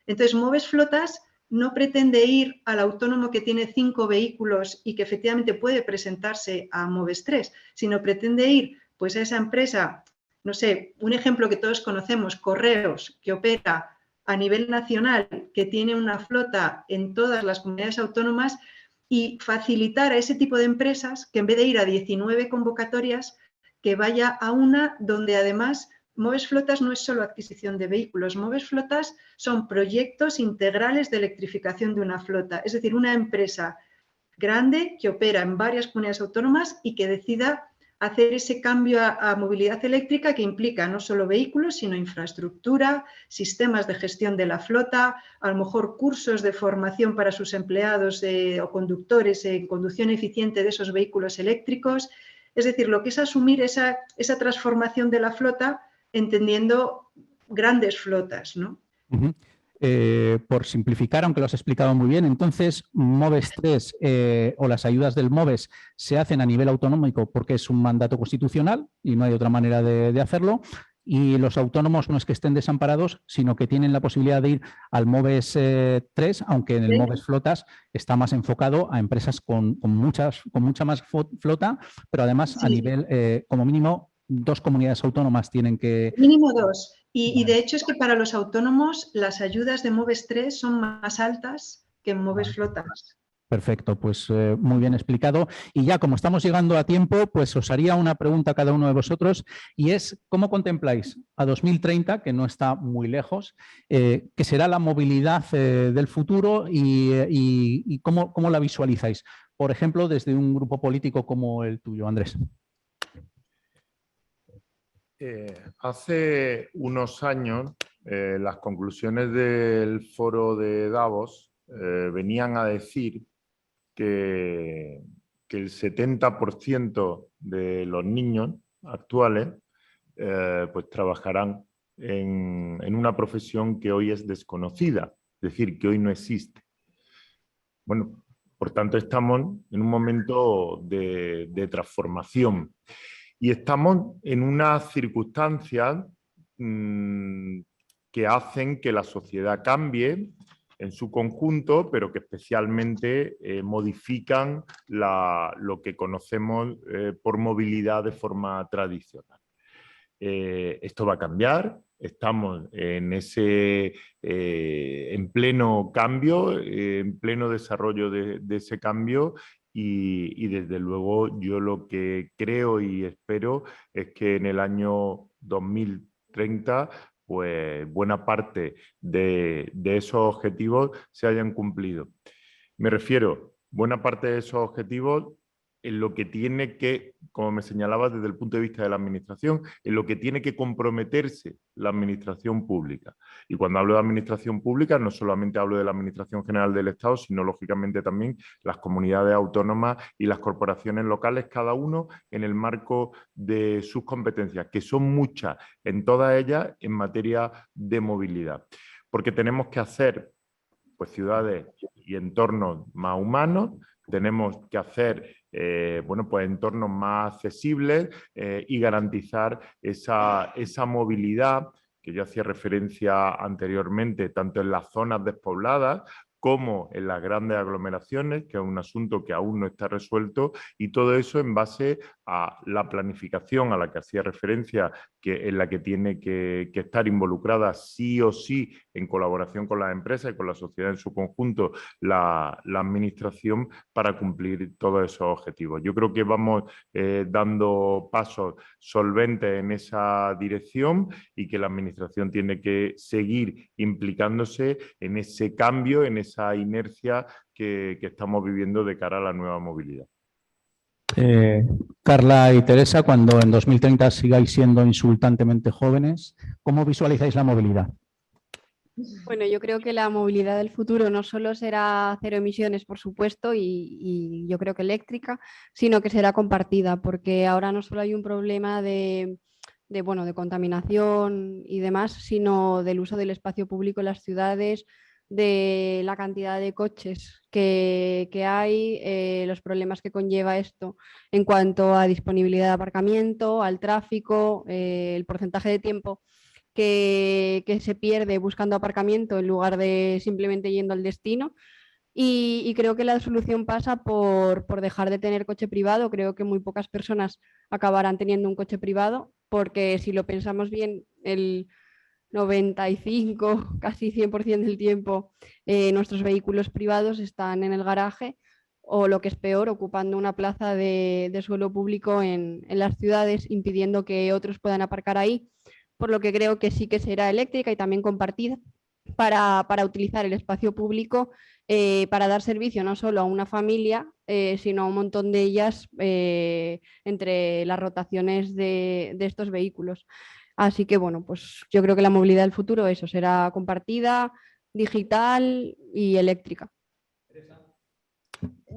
Entonces, MOVES Flotas no pretende ir al autónomo que tiene 5 vehículos y que efectivamente puede presentarse a Moves 3, sino pretende ir pues, a esa empresa, no sé, un ejemplo que todos conocemos, Correos, que opera a nivel nacional, que tiene una flota en todas las comunidades autónomas, y facilitar a ese tipo de empresas que en vez de ir a 19 convocatorias, que vaya a una donde además Moves Flotas no es solo adquisición de vehículos, Moves Flotas son proyectos integrales de electrificación de una flota, es decir, una empresa grande que opera en varias comunidades autónomas y que decida hacer ese cambio a movilidad eléctrica que implica no solo vehículos, sino infraestructura, sistemas de gestión de la flota, a lo mejor cursos de formación para sus empleados o conductores en conducción eficiente de esos vehículos eléctricos. Es decir, lo que es asumir esa transformación de la flota entendiendo grandes flotas, ¿no? Por simplificar, aunque lo has explicado muy bien, entonces Moves 3 o las ayudas del Moves se hacen a nivel autonómico porque es un mandato constitucional y no hay otra manera de hacerlo, y los autónomos no es que estén desamparados, sino que tienen la posibilidad de ir al Moves 3, aunque en el Moves Flotas está más enfocado a empresas con mucha más flota, pero además a nivel, como mínimo, 2 comunidades autónomas tienen que... Mínimo 2. Y de hecho es que para los autónomos las ayudas de Moves 3 son más altas que en Moves Flotas. Perfecto, pues muy bien explicado. Y ya como estamos llegando a tiempo, pues os haría una pregunta a cada uno de vosotros, y es ¿cómo contempláis a 2030, que no está muy lejos, que será la movilidad del futuro y cómo la visualizáis? Por ejemplo, desde un grupo político como el tuyo, Andrés. Hace unos años, las conclusiones del foro de Davos venían a decir que el 70% de los niños actuales pues trabajarán en una profesión que hoy es desconocida, es decir, que hoy no existe. Bueno, por tanto, estamos en un momento de transformación. Y estamos en unas circunstancias que hacen que la sociedad cambie en su conjunto, pero que especialmente modifican lo que conocemos por movilidad de forma tradicional. Esto va a cambiar, estamos en pleno cambio, en pleno desarrollo de ese cambio. Y desde luego yo lo que creo y espero es que en el año 2030 pues buena parte de esos objetivos se hayan cumplido. Me refiero, buena parte de esos objetivos en lo que tiene que, como me señalaba desde el punto de vista de la administración, en lo que tiene que comprometerse la administración pública. Y cuando hablo de administración pública, no solamente hablo de la Administración General del Estado, sino lógicamente también las comunidades autónomas y las corporaciones locales, cada uno en el marco de sus competencias, que son muchas, en todas ellas en materia de movilidad. Porque tenemos que hacer pues, ciudades y entornos más humanos, tenemos que hacer bueno, pues entornos más accesibles y garantizar esa movilidad que yo hacía referencia anteriormente, tanto en las zonas despobladas como en las grandes aglomeraciones, que es un asunto que aún no está resuelto, y todo eso en base a la planificación a la que hacía referencia, en la que tiene que estar involucrada sí o sí, en colaboración con las empresas y con la sociedad en su conjunto, la administración, para cumplir todos esos objetivos. Yo creo que vamos dando pasos solventes en esa dirección y que la administración tiene que seguir implicándose en ese cambio, en esa inercia que estamos viviendo de cara a la nueva movilidad. Carla y Teresa, cuando en 2030 sigáis siendo insultantemente jóvenes, ¿cómo visualizáis la movilidad? Bueno, yo creo que la movilidad del futuro no solo será cero emisiones, por supuesto, y yo creo que eléctrica, sino que será compartida, porque ahora no solo hay un problema de contaminación y demás, sino del uso del espacio público en las ciudades, de la cantidad de coches que hay, los problemas que conlleva esto en cuanto a disponibilidad de aparcamiento, al tráfico, el porcentaje de tiempo que se pierde buscando aparcamiento en lugar de simplemente yendo al destino. Y creo que la solución pasa por dejar de tener coche privado. Creo que muy pocas personas acabarán teniendo un coche privado, porque si lo pensamos bien, el 95, casi 100% del tiempo, nuestros vehículos privados están en el garaje o, lo que es peor, ocupando una plaza de suelo público en las ciudades, impidiendo que otros puedan aparcar ahí, por lo que creo que sí que será eléctrica y también compartida para utilizar el espacio público para dar servicio no solo a una familia, sino a un montón de ellas entre las rotaciones de estos vehículos. Así que bueno, pues yo creo que la movilidad del futuro eso será compartida, digital y eléctrica.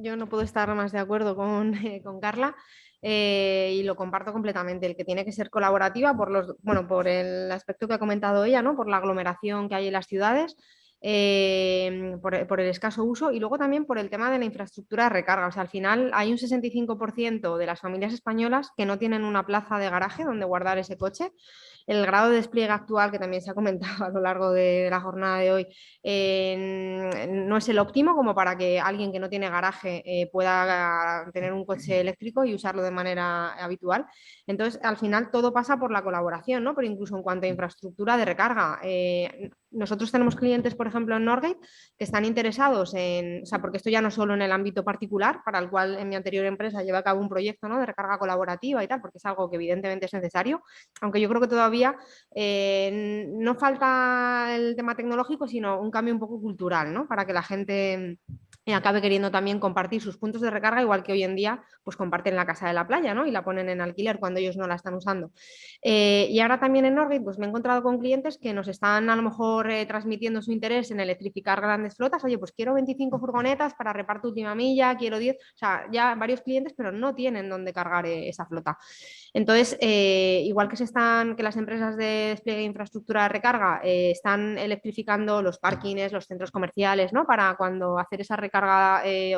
Yo no puedo estar más de acuerdo con Carla. Y lo comparto completamente, el que tiene que ser colaborativa por el aspecto que ha comentado ella, ¿no? Por la aglomeración que hay en las ciudades, por el escaso uso, y luego también por el tema de la infraestructura de recarga. O sea, al final hay un 65% de las familias españolas que no tienen una plaza de garaje donde guardar ese coche. El grado de despliegue actual, que también se ha comentado a lo largo de la jornada de hoy, no es el óptimo como para que alguien que no tiene garaje pueda tener un coche eléctrico y usarlo de manera habitual. Entonces, al final todo pasa por la colaboración, ¿no? Pero incluso en cuanto a infraestructura de recarga, nosotros tenemos clientes, por ejemplo, en Norgate, que están interesados en, o sea, porque esto ya no solo en el ámbito particular, para el cual en mi anterior empresa lleva a cabo un proyecto, ¿no? De recarga colaborativa y tal, porque es algo que evidentemente es necesario, aunque yo creo que todavía no falta el tema tecnológico, sino un cambio un poco cultural, ¿no? Para que la gente acabe queriendo también compartir sus puntos de recarga, igual que hoy en día pues comparten la casa de la playa, ¿no? Y la ponen en alquiler cuando ellos no la están usando. Y ahora también en Norgate pues me he encontrado con clientes que nos están a lo mejor transmitiendo su interés en electrificar grandes flotas. Oye, pues quiero 25 furgonetas para reparto última milla, quiero 10, o sea, ya varios clientes, pero no tienen dónde cargar esa flota. Entonces, igual que las empresas de despliegue de infraestructura de recarga están electrificando los parkings, los centros comerciales, ¿no? Para cuando hacer esa recarga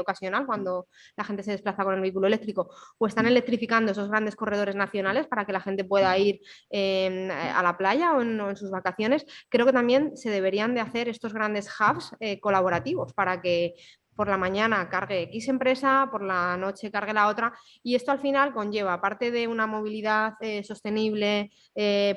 ocasional, cuando la gente se desplaza con el vehículo eléctrico, o están electrificando esos grandes corredores nacionales para que la gente pueda ir a la playa o en sus vacaciones. Creo que también se deberían de hacer estos grandes hubs colaborativos para que por la mañana cargue X empresa, por la noche cargue la otra, y esto al final conlleva, aparte de una movilidad sostenible,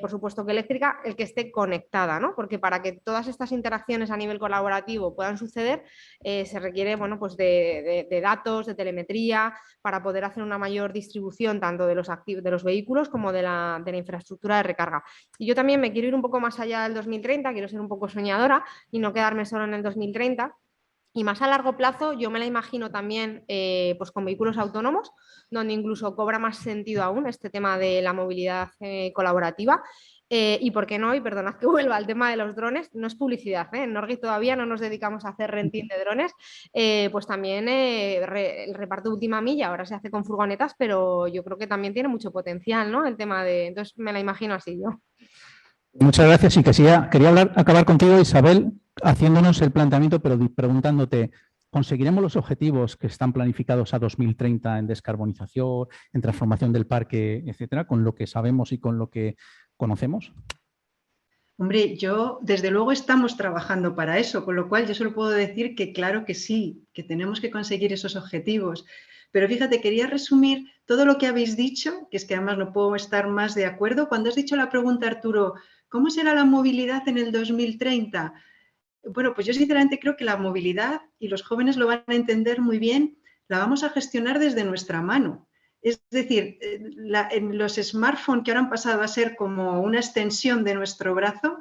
por supuesto que eléctrica, el que esté conectada, ¿no? Porque para que todas estas interacciones a nivel colaborativo puedan suceder, se requiere, bueno, pues de datos, de telemetría, para poder hacer una mayor distribución tanto de los vehículos como de la infraestructura de recarga. Y yo también me quiero ir un poco más allá del 2030, quiero ser un poco soñadora y no quedarme solo en el 2030. Y más a largo plazo yo me la imagino también pues con vehículos autónomos, donde incluso cobra más sentido aún este tema de la movilidad colaborativa. Y por qué no, y perdonad que vuelva al tema de los drones, no es publicidad, en Norgate todavía no nos dedicamos a hacer renting de drones, pues también el reparto de última milla ahora se hace con furgonetas, pero yo creo que también tiene mucho potencial, ¿no? El tema de, entonces me la imagino así yo. Muchas gracias. Y quería acabar contigo, Isabel, haciéndonos el planteamiento, pero preguntándote, ¿conseguiremos los objetivos que están planificados a 2030 en descarbonización, en transformación del parque, etcétera, con lo que sabemos y con lo que conocemos? Hombre, desde luego estamos trabajando para eso, con lo cual yo solo puedo decir que claro que sí, que tenemos que conseguir esos objetivos. Pero fíjate, quería resumir todo lo que habéis dicho, que es que además no puedo estar más de acuerdo. Cuando has dicho la pregunta, Arturo, ¿cómo será la movilidad en el 2030? Bueno, pues yo sinceramente creo que la movilidad, y los jóvenes lo van a entender muy bien, la vamos a gestionar desde nuestra mano. Es decir, en los smartphones que ahora han pasado a ser como una extensión de nuestro brazo,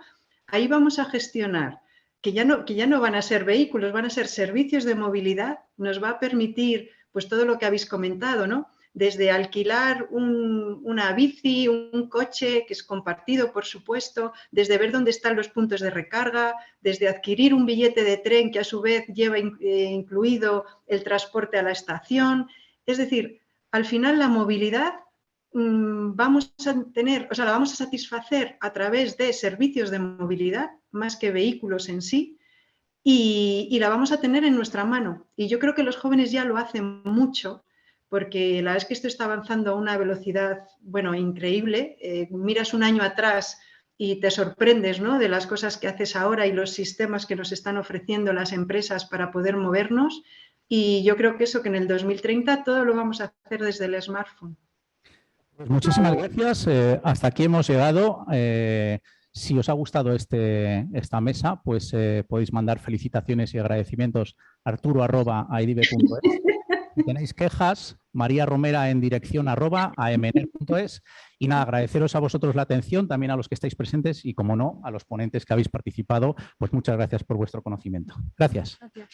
ahí vamos a gestionar, que ya no van a ser vehículos, van a ser servicios de movilidad, nos va a permitir pues todo lo que habéis comentado, ¿no? Desde alquilar una bici, un coche que es compartido, por supuesto, desde ver dónde están los puntos de recarga, desde adquirir un billete de tren que a su vez lleva incluido el transporte a la estación. Es decir, al final la movilidad vamos a tener, o sea, la vamos a satisfacer a través de servicios de movilidad más que vehículos en sí, y la vamos a tener en nuestra mano. Y yo creo que los jóvenes ya lo hacen mucho, porque la verdad es que esto está avanzando a una velocidad, bueno, increíble. Miras un año atrás y te sorprendes, ¿no?, de las cosas que haces ahora y los sistemas que nos están ofreciendo las empresas para poder movernos. Y yo creo que eso, que en el 2030 todo lo vamos a hacer desde el smartphone. Pues muchísimas gracias. Hasta aquí hemos llegado. Si os ha gustado esta mesa, pues podéis mandar felicitaciones y agradecimientos a arturo@aidive.es. Si tenéis quejas, María Romera en dirección@amner.es. Y nada, agradeceros a vosotros la atención, también a los que estáis presentes y, como no, a los ponentes que habéis participado. Pues muchas gracias por vuestro conocimiento. Gracias. Gracias.